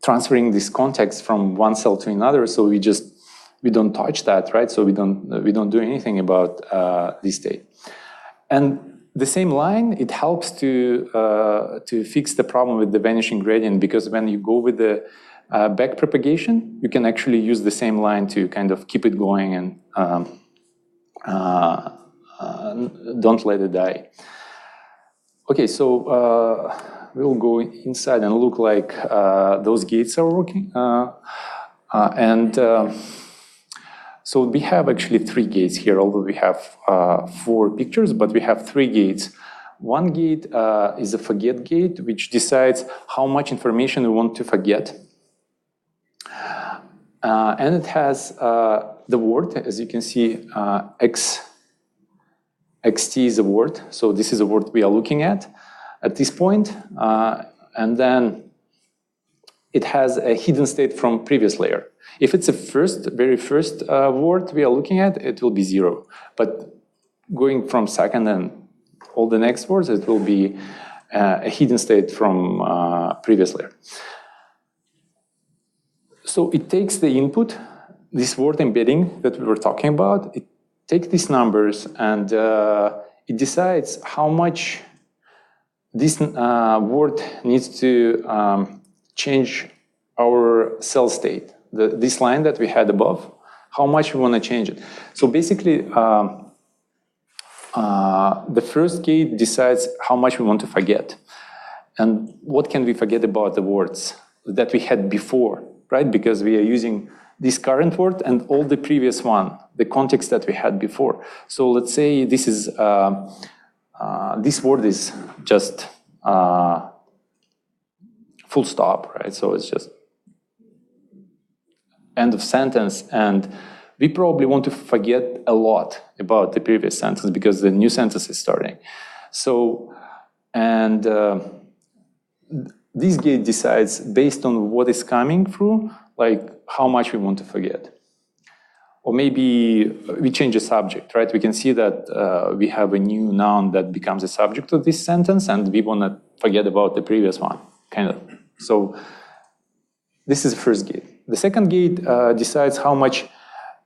transferring this context from one cell to another. So we don't touch that, right? So we don't do anything about this state. And the same line, it helps to fix the problem with the vanishing gradient, because when you go with the back propagation, you can actually use the same line to kind of keep it going and don't let it die. Okay, so we'll go inside and look like those gates are working. So we have actually 3 gates here, although we have 4 pictures, but we have 3 gates. One gate is a forget gate, which decides how much information we want to forget. And it has the word, as you can see, xt is a word. So this is a word we are looking at this point. And then it has a hidden state from previous layer. If it's a very first word we are looking at, it will be 0. But going from second and all the next words, it will be a hidden state from previous layer. So it takes the input, this word embedding that we were talking about, it takes these numbers and it decides how much this word needs to change our cell state. This line that we had above, how much we want to change it. So basically, the first gate decides how much we want to forget. And what can we forget about the words that we had before, right? Because we are using this current word and all the previous one, the context that we had before. So let's say this is, this word is just full stop, right? So it's just end of sentence, and we probably want to forget a lot about the previous sentence because the new sentence is starting. So, and this gate decides based on what is coming through, like how much we want to forget. Or maybe we change the subject, right? We can see that we have a new noun that becomes a subject of this sentence, and we want to forget about the previous one, kind of. So this is the first gate. The second gate decides how much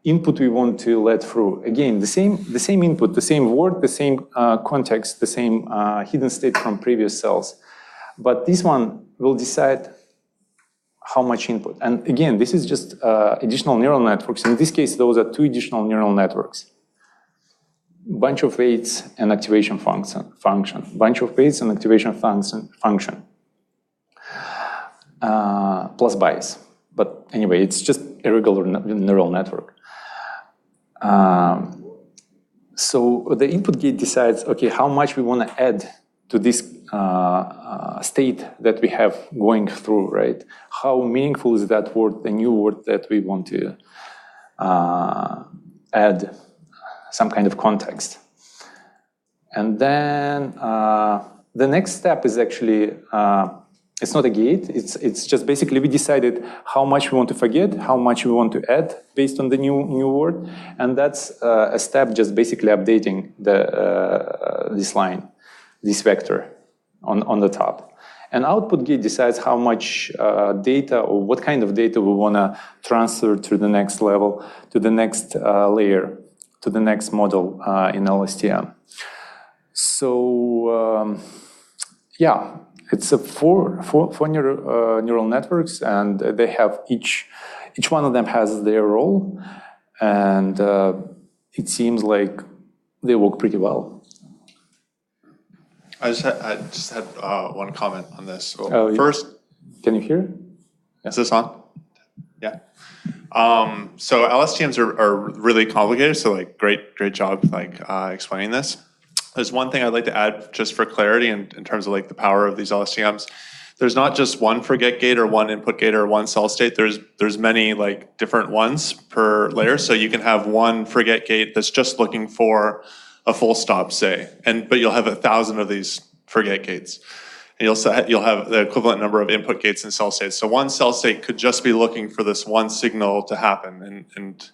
input we want to let through. Again, the same input, the same word, the same context, the same hidden state from previous cells. But this one will decide how much input. And again, this is just additional neural networks. In this case, those are 2 additional neural networks. Bunch of weights and activation function. Bunch of weights and activation function. Plus bias. But anyway, it's just a regular neural network. So the input gate decides, okay, how much we want to add to this state that we have going through, right? How meaningful is that word, the new word that we want to add some kind of context. And then the next step is actually, it's not a gate, it's just basically we decided how much we want to forget, how much we want to add based on the new word. And that's a step just basically updating this line, this vector on the top. And output gate decides how much data or what kind of data we want to transfer to the next level, to the next layer, to the next model in LSTM. So yeah, it's a four neural networks, and they have each one of them has their role, and it seems like they work pretty well. I just had one comment on this. Oh, first, can you hear? Is this on? Yeah. So LSTMs are really complicated. So like, great job like explaining this. There's one thing I'd like to add just for clarity in terms of like the power of these LSTMs. There's not just one forget gate or one input gate or one cell state. There's many like different ones per layer. So you can have one forget gate that's just looking for a full stop, say, but you'll have 1,000 of these forget gates. And you'll have the equivalent number of input gates and cell states. So one cell state could just be looking for this one signal to happen, and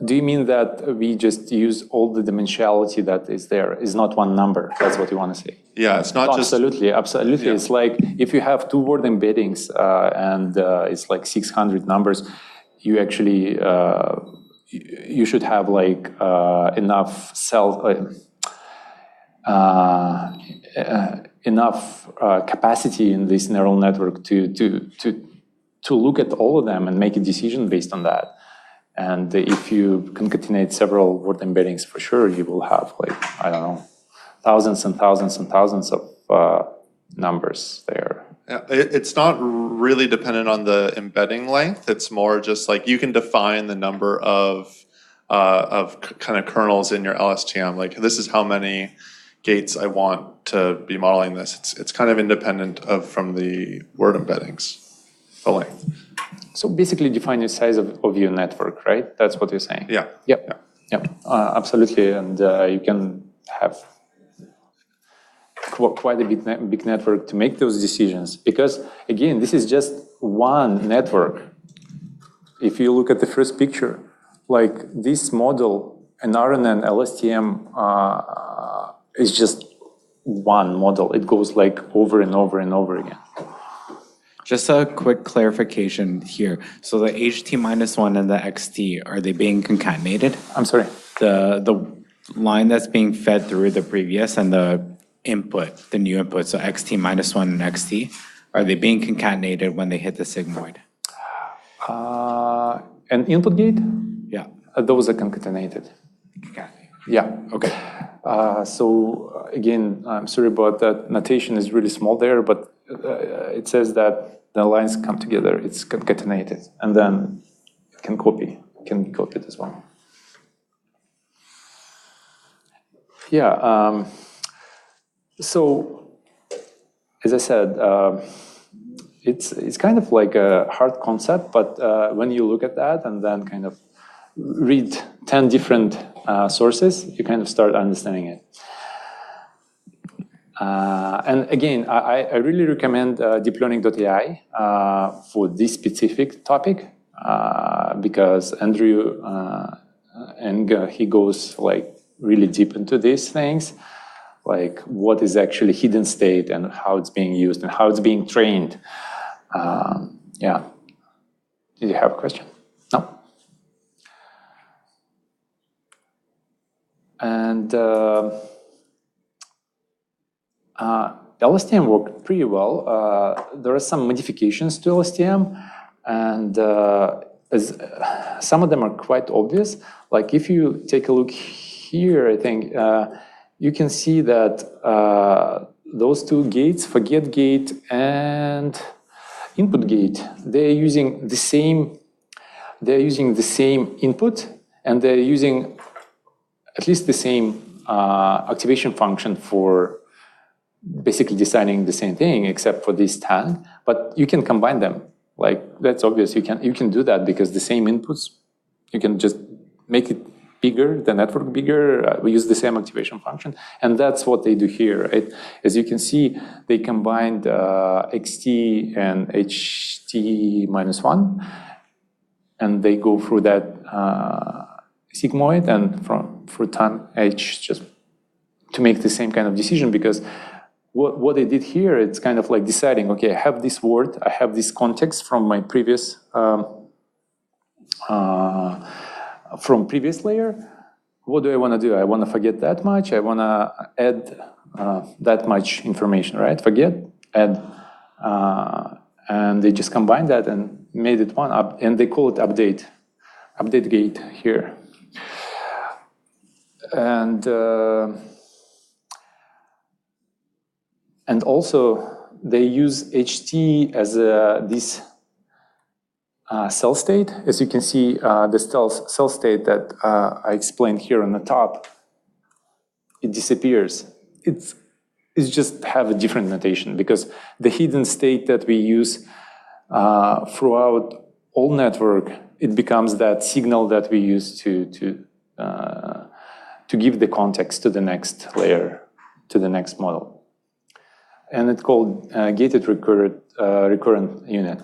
do you mean that we just use all the dimensionality that is there? Is not one number? That's what you want to say? Yeah, it's not just... Absolutely. Yeah. It's like if you have 2 word embeddings and it's like 600 numbers, you actually, you should have like enough enough capacity in this neural network to look at all of them and make a decision based on that. And if you concatenate several word embeddings, for sure, you will have like, I don't know, thousands and thousands and thousands of numbers there. Yeah, it's not really dependent on the embedding length. It's more just like you can define the number of kind of kernels in your LSTM. Like, this is how many gates I want to be modeling this. It's kind of independent from the word embeddings, the length. So basically define the size of your network, right? That's what you're saying? Yeah. Yep. Absolutely. And you can have quite a big network to make those decisions. Because, again, this is just one network. If you look at the first picture, like this model, an RNN LSTM is just one model. It goes like over and over and over again. Just a quick clarification here. So the HT-1 and the XT, are they being concatenated? I'm sorry? The line that's being fed through the previous and the input, the new input, so XT-1 and XT, are they being concatenated when they hit the sigmoid? An input gate? Yeah. Those are concatenated. Yeah. Okay. So again, I'm sorry about that. Notation is really small there, but it says that the lines come together. It's concatenated, and then it can be copied as well. Yeah. So as I said, it's kind of like a hard concept, but when you look at that and then kind of read 10 different sources, you kind of start understanding it. And again, I really recommend deeplearning.ai for this specific topic because Andrew he goes like really deep into these things, like what is actually hidden state and how it's being used and how it's being trained. Yeah. Did you have a question? No. And LSTM worked pretty well. There are some modifications to LSTM, and some of them are quite obvious. Like if you take a look here, I think you can see that those two gates, forget gate and input gate, they're using the same input, and they're using at least the same activation function for basically deciding the same thing, except for this tag. But you can combine them. Like that's obvious. You can do that because the same inputs, you can just make it bigger, the network bigger. We use the same activation function, and that's what they do here. Right? As you can see, they combined XT and HT-1, and they go through that sigmoid and through time H just to make the same kind of decision, because what they did here, it's kind of like deciding, okay, I have this word, I have this context from my previous layer. What do I want to do? I want to forget that much. I want to add that much information, right? Forget, add, and they just combined that and made it one up, and they call it update gate here. And also they use HT as this cell state. As you can see, the cell state that I explained here on the top, it disappears. It's just have a different notation, because the hidden state that we use throughout all network, it becomes that signal that we use to give the context to the next layer, to the next model. And it's called gated recurrent unit.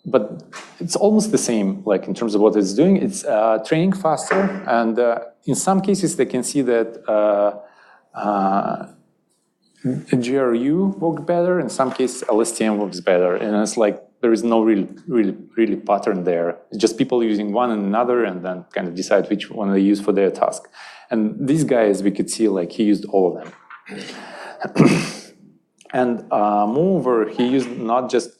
But it's almost the same, like in terms of what it's doing. It's training faster, and in some cases they can see that GRU works better. In some cases, LSTM works better, and it's like there is no really pattern there. It's just people using one and another, and then kind of decide which one they use for their task. And these guys, we could see like he used all of them. And moreover, he used not just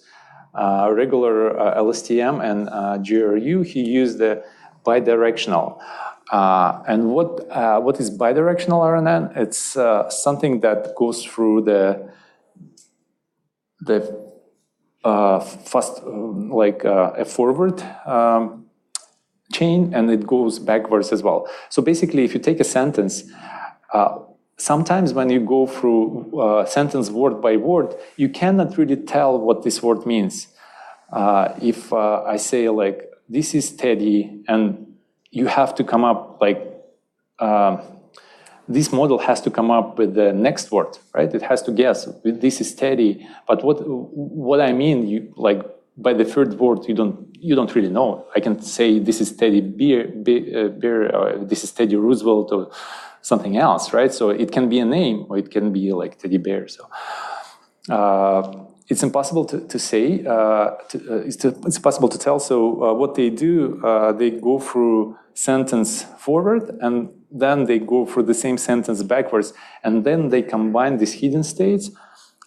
regular LSTM and GRU, he used the bidirectional. And what is bidirectional RNN? It's something that goes through the fast, like a forward chain, and it goes backwards as well. So basically, if you take a sentence, sometimes when you go through sentence word by word, you cannot really tell what this word means. If I say like, this is Teddy, and you have to come up like, this model has to come up with the next word, right? It has to guess, this is Teddy, but what I mean, you like by the third word, you don't really know. I can say this is Teddy Bear, or this is Teddy Roosevelt, or something else, right? So it can be a name, or it can be like teddy bear. So it's impossible to say. It's impossible to tell. So what they do, they go through sentence forward, and then they go through the same sentence backwards, and then they combine these hidden states,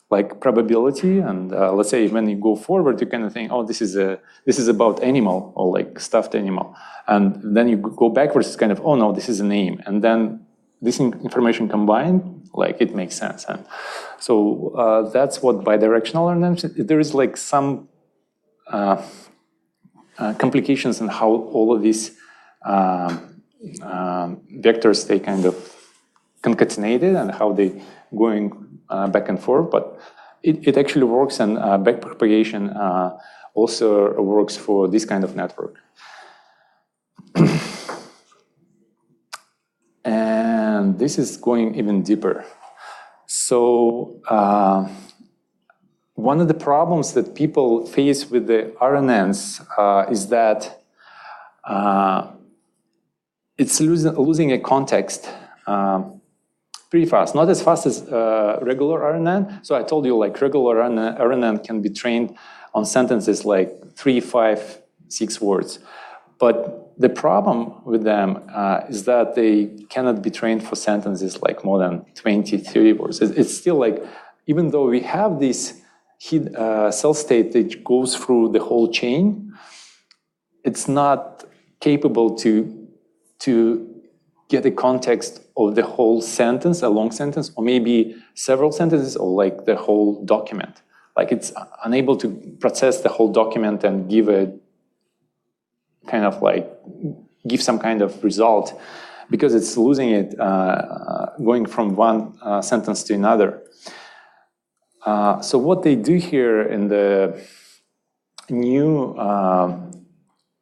like probability. And let's say when you go forward, you kind of think, oh, this is about animal, or like stuffed animal. And then you go backwards, it's kind of, oh no, this is a name. And then this information combined, like it makes sense. And so that's what bidirectional RNN. There is like some complications in how all of these vectors, they kind of concatenated and how they going back and forth. But it actually works, and backpropagation also works for this kind of network. And this is going even deeper. So one of the problems that people face with the RNNs is that it's losing a context pretty fast. Not as fast as regular RNN. So I told you, like regular RNN can be trained on sentences like 3, 5, 6 words. But the problem with them is that they cannot be trained for sentences like more than 20, 30 words. It's still like, even though we have this cell state that goes through the whole chain, it's not capable to get a context of the whole sentence, a long sentence, or maybe several sentences, or like the whole document. Like it's unable to process the whole document and give a kind of like give some kind of result, because it's losing it going from one sentence to another. So what they do here in the new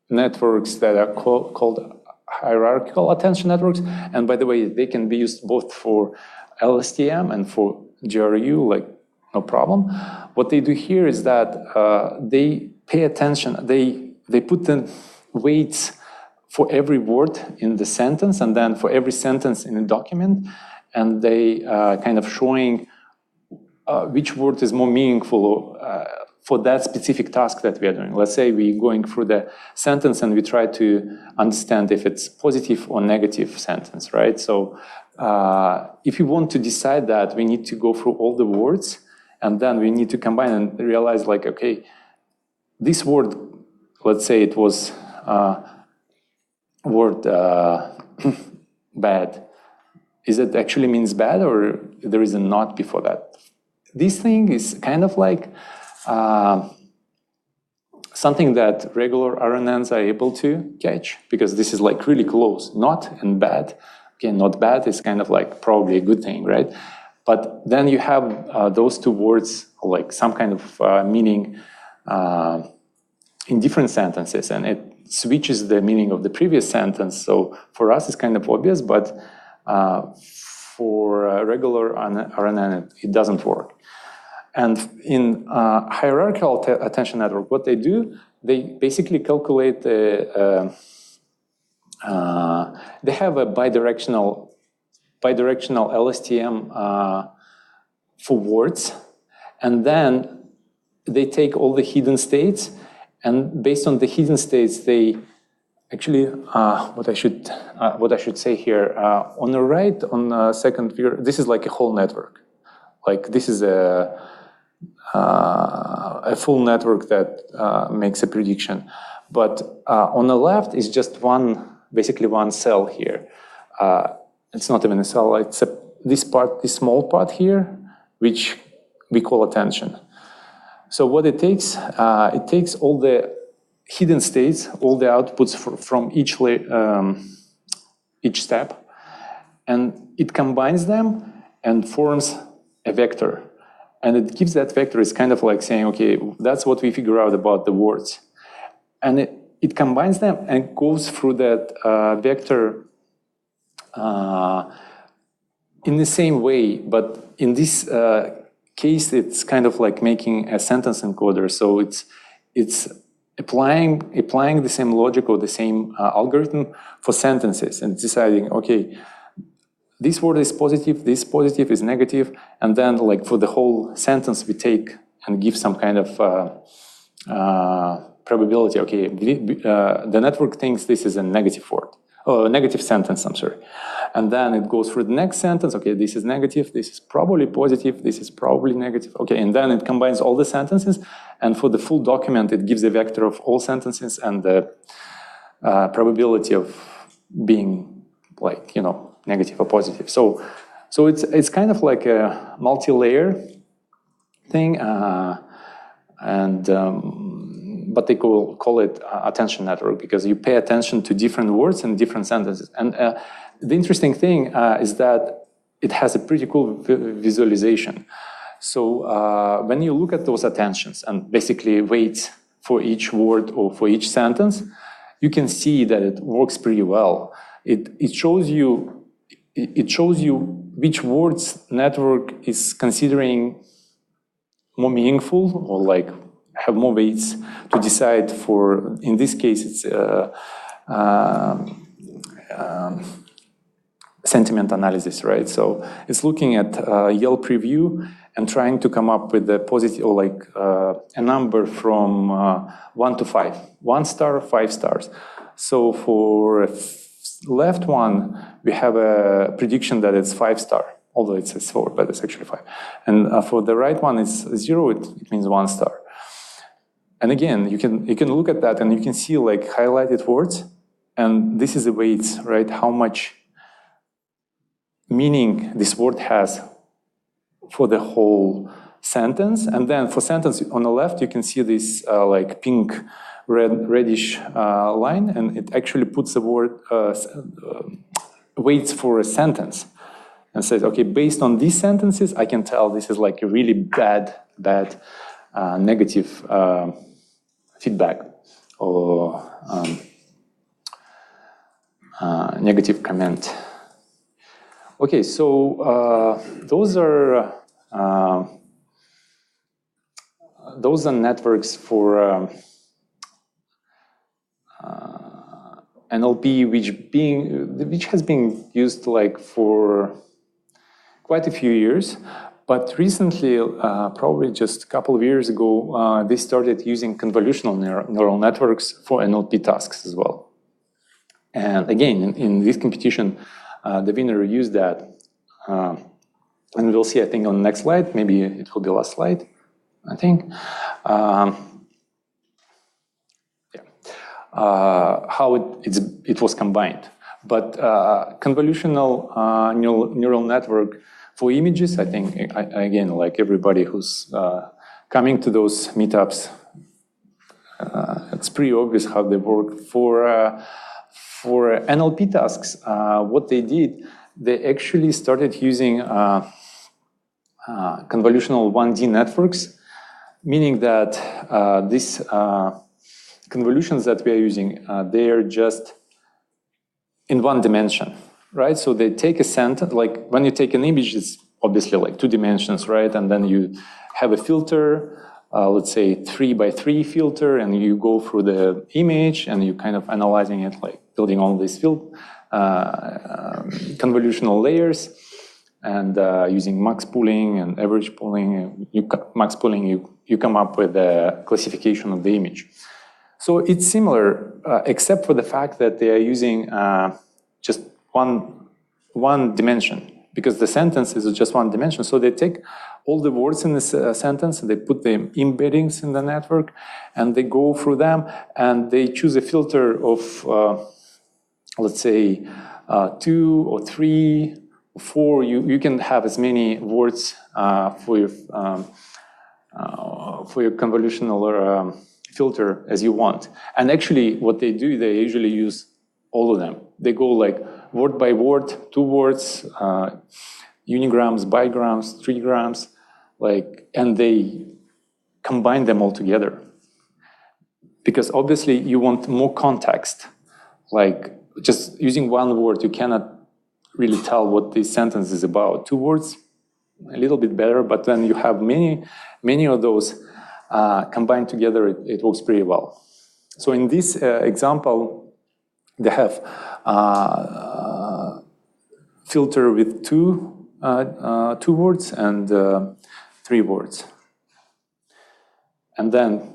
networks that are called hierarchical attention networks, and by the way, they can be used both for LSTM and for GRU, like no problem. What they do here is that they pay attention, they put the weights for every word in the sentence, and then for every sentence in the document, and they kind of showing which word is more meaningful for that specific task that we are doing. Let's say we're going through the sentence and we try to understand if it's positive or negative sentence, right? So if you want to decide that, we need to go through all the words, and then we need to combine and realize like, okay, this word, let's say it was word bad. Is it actually means bad, or there is a not before that? this thing is kind of like something that regular RNNs are able to catch, because this is like really close. Not and bad. Okay, not bad is kind of like probably a good thing, right? But then you have those two words, like some kind of meaning in different sentences, and it switches the meaning of the previous sentence. So for us, it's kind of obvious, but for a regular RNN, it doesn't work. And in hierarchical attention network, what they do, they basically calculate they have a bidirectional LSTM for words, and then they take all the hidden states, and based on the hidden states, they actually what I should say here on the right, on the second view, this is like a whole network. Like this is a full network that makes a prediction, but on the left is just basically one cell here. It's not even a cell. It's this small part here, which we call attention. So what it takes all the hidden states, all the outputs from each step, and it combines them and forms a vector. And it gives that vector, is kind of like saying, okay, that's what we figure out about the words. And it combines them and goes through that vector in the same way, but in this case, it's kind of like making a sentence encoder. So it's applying the same logic or the same algorithm for sentences and deciding, okay, this word is positive, this positive is negative, and then like for the whole sentence we take and give some kind of probability. Okay, the network thinks this is a negative word, or a negative sentence, I'm sorry. And then it goes through the next sentence. Okay, this is negative, this is probably positive, this is probably negative. Okay, and then it combines all the sentences, and for the full document, it gives a vector of all sentences and the probability of being like, negative or positive. So it's kind of like a multi-layer thing, but they call it attention network because you pay attention to different words and different sentences. And the interesting thing is that it has a pretty cool visualization. So when you look at those attentions and basically weights for each word or for each sentence, you can see that it works pretty well. It shows you which words network is considering more meaningful or like have more weights to decide for. In this case, it's sentiment analysis, right? So it's looking at Yelp review and trying to come up with a positive or like a number from 1 to 5. 1 star, 5 stars. So for left one, we have a prediction that it's 5 star, although it says 4, but it's actually 5. And for the right one, it's 0, it means 1 star. And again, you can look at that and you can see like highlighted words, and this is the weights, right? How much meaning this word has for the whole sentence. And then for sentence on the left, you can see this like pink, reddish line, and it actually puts the word weights for a sentence and says, okay, based on these sentences, I can tell this is like a really bad negative feedback or negative comment. Okay, so those are networks for NLP, which has been used like for quite a few years, but recently, probably just a couple of years ago, they started using convolutional neural networks for NLP tasks as well. And again, in this competition, the winner used that, and we'll see, I think, on the next slide. Maybe it will be the last slide, I think. How it was combined. But convolutional neural network For images, I think, again, like everybody who's coming to those meetups, it's pretty obvious how they work. For NLP tasks, what they did, they actually started using convolutional 1D networks, meaning that these convolutions that we are using, they are just in one dimension, right? So they take a sentence, like when you take an image, it's obviously like 2 dimensions, right? And then you have a filter, let's say 3x3 filter, and you go through the image and you kind of analyzing it, like building all these convolutional layers, and using max pooling and average pooling. Max pooling, you come up with a classification of the image. So it's similar, except for the fact that they are using just one dimension, because the sentence is just one dimension. So they take all the words in this sentence and they put the embeddings in the network, and they go through them, and they choose a filter of, let's say, 2 or 3 or 4. You can have as many words for your convolutional filter as you want. And actually, what they do, they usually use all of them. They go like word by word, 2 words, unigrams, bigrams, trigrams, and they combine them all together. Because obviously you want more context. Like just using one word, you cannot really tell what this sentence is about. 2 words, a little bit better, but then you have many of those combined together, it works pretty well. So in this example, they have filter with 2 words and 3 words. And then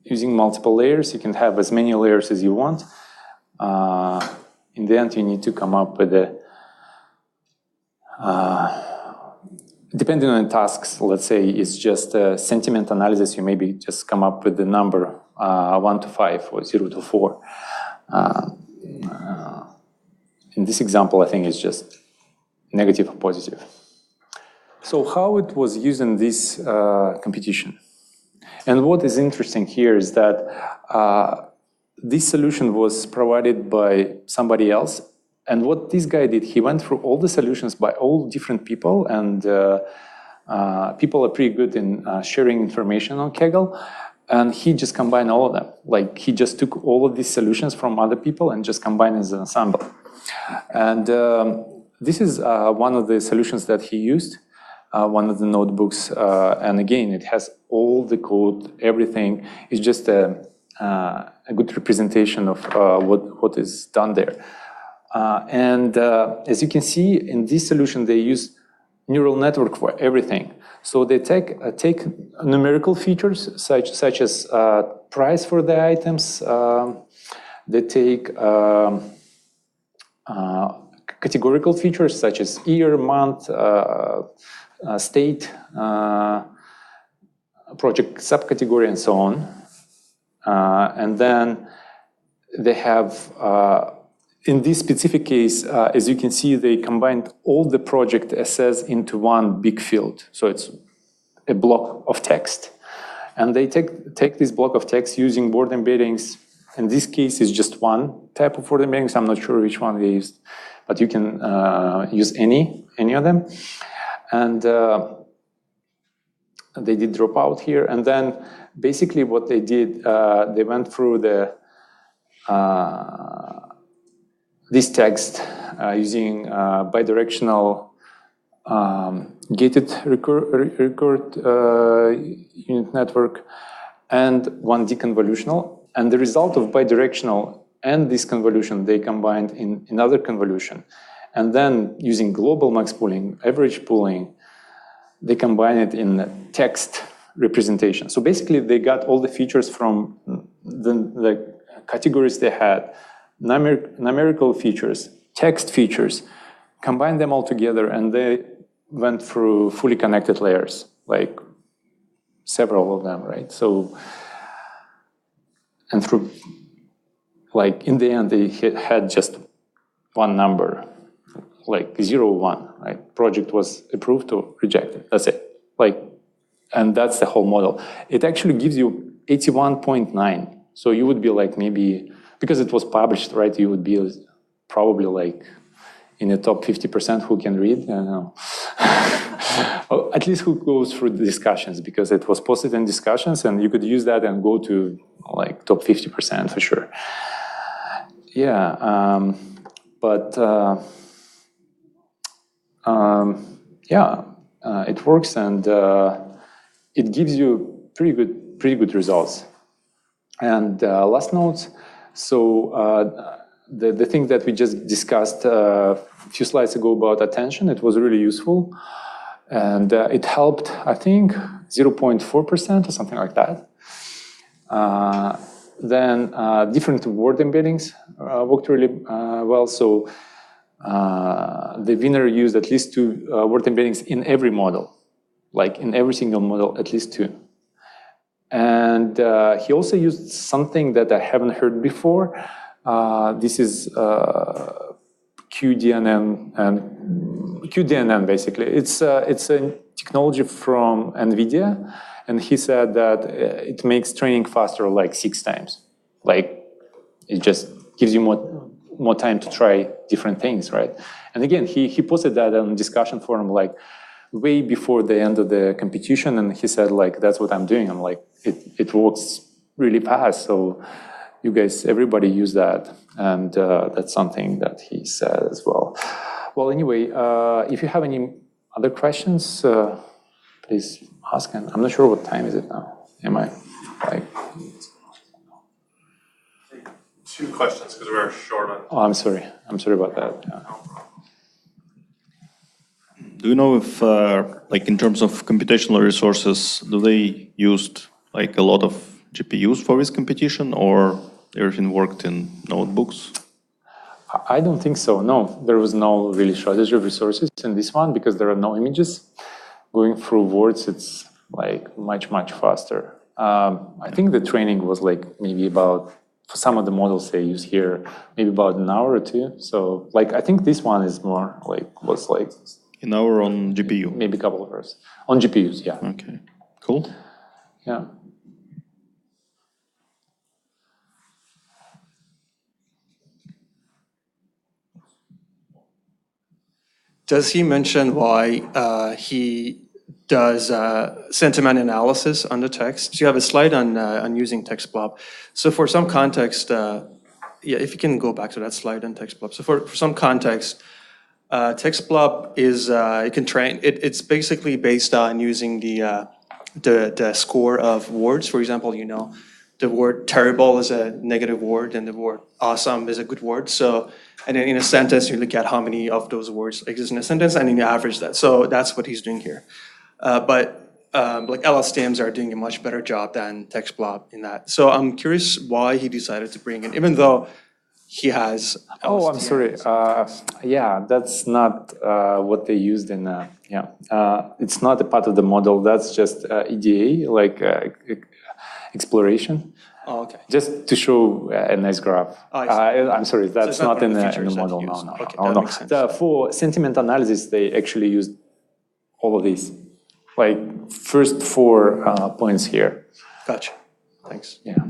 using multiple layers, you can have as many layers as you want. In the end, you need to come up with depending on the tasks, let's say it's just a sentiment analysis, you maybe just come up with the number 1 to 5 or 0 to 4. In this example, I think it's just negative or positive. So how it was used in this competition? And what is interesting here is that this solution was provided by somebody else. And what this guy did, he went through all the solutions by all different people, and people are pretty good in sharing information on Kaggle. And he just combined all of them. Like he just took all of these solutions from other people and just combined as an ensemble. And this is one of the solutions that he used, one of the notebooks. And again, it has all the code, everything. It's just a good representation of what is done there. And as you can see, in this solution, they use neural network for everything. So they take numerical features such as price for the items. They take categorical features such as year, month, state, project subcategory, and so on. And then they have, in this specific case, as you can see, they combined all the project assets into one big field. So it's a block of text. And they take this block of text using word embeddings. In this case, it's just one type of word embeddings. I'm not sure which one they used, but you can use any of them. And they did drop out here. And then basically what they did, they went through this text using bidirectional gated recurrent unit network and 1D convolutional. And the result of bidirectional and this convolution, they combined in another convolution. And then using global max pooling, average pooling, they combine it in text representation. So basically they got all the features from the categories they had, numerical features, text features, combined them all together, and they went through fully connected layers, like several of them, right? So, and through, like in the end, they had just one number, like 0, 1, right? Project was approved or rejected. That's it. And that's the whole model. It actually gives you 81.9. So you would be like maybe, because it was published, right? You would be probably like in the top 50% who can read. I don't know. Or at least who goes through the discussions, because it was posted in discussions and you could use that and go to like top 50% for sure. Yeah. It works, and it gives you pretty good results. And last note, so the thing that we just discussed a few slides ago about attention, it was really useful, and it helped, I think, 0.4% or something like that. Then different word embeddings worked really well. So the winner used at least 2 word embeddings in every model, like in every single model, at least 2. And he also used something that I haven't heard before. This is QDNN, basically. It's a technology from NVIDIA, and he said that it makes training faster like 6 times. Like, it just gives you more time to try different things, right? And again, he posted that on discussion forum like way before the end of the competition, and he said like, that's what I'm doing. I'm like, it works really fast. So you guys, everybody use that, and that's something that he said as well. Well, anyway, if you have any other questions, please ask. And I'm not sure what time is it now. Am I like? 2 questions because we're short on. Oh, I'm sorry. I'm sorry about that. Yeah. Do you know if, like in terms of computational resources, do they used like a lot of GPUs for this competition, or everything worked in notebooks? I don't think so. No, there was no really shortage of resources in this one because there are no images. Going through words, it's like much faster. I think the training was like maybe about, for some of the models they use here, maybe about an hour or 2. So like, I think this one is more like, was like An hour on GPU? maybe a couple of hours. On GPUs, yeah. Okay, cool. Yeah. Does he mention why he does sentiment analysis on the text? You have a slide on using text blob. So for some context, if you can go back to that slide on text blob. So for some context, text blob is you can train. It's basically based on using the score of words. For example, you know, the word terrible is a negative word, and the word awesome is a good word. So, and then in a sentence, you look at how many of those words exist in a sentence, and then you average that. So that's what he's doing here. But like LSTMs are doing a much better job than text blob in that. So I'm curious why he decided to bring in, even though he has LSTMs. Oh, I'm sorry. Yeah, that's not what they used in, it's not a part of the model. That's just EDA, like exploration. Oh, okay. Just to show a nice graph. Oh, I see. I'm sorry, that's So not in the features that model. he No, used. no, Okay, no, that no. makes sense. For sentiment analysis, they actually used all of these. Like first 4 points here. Gotcha. Thanks. Yeah.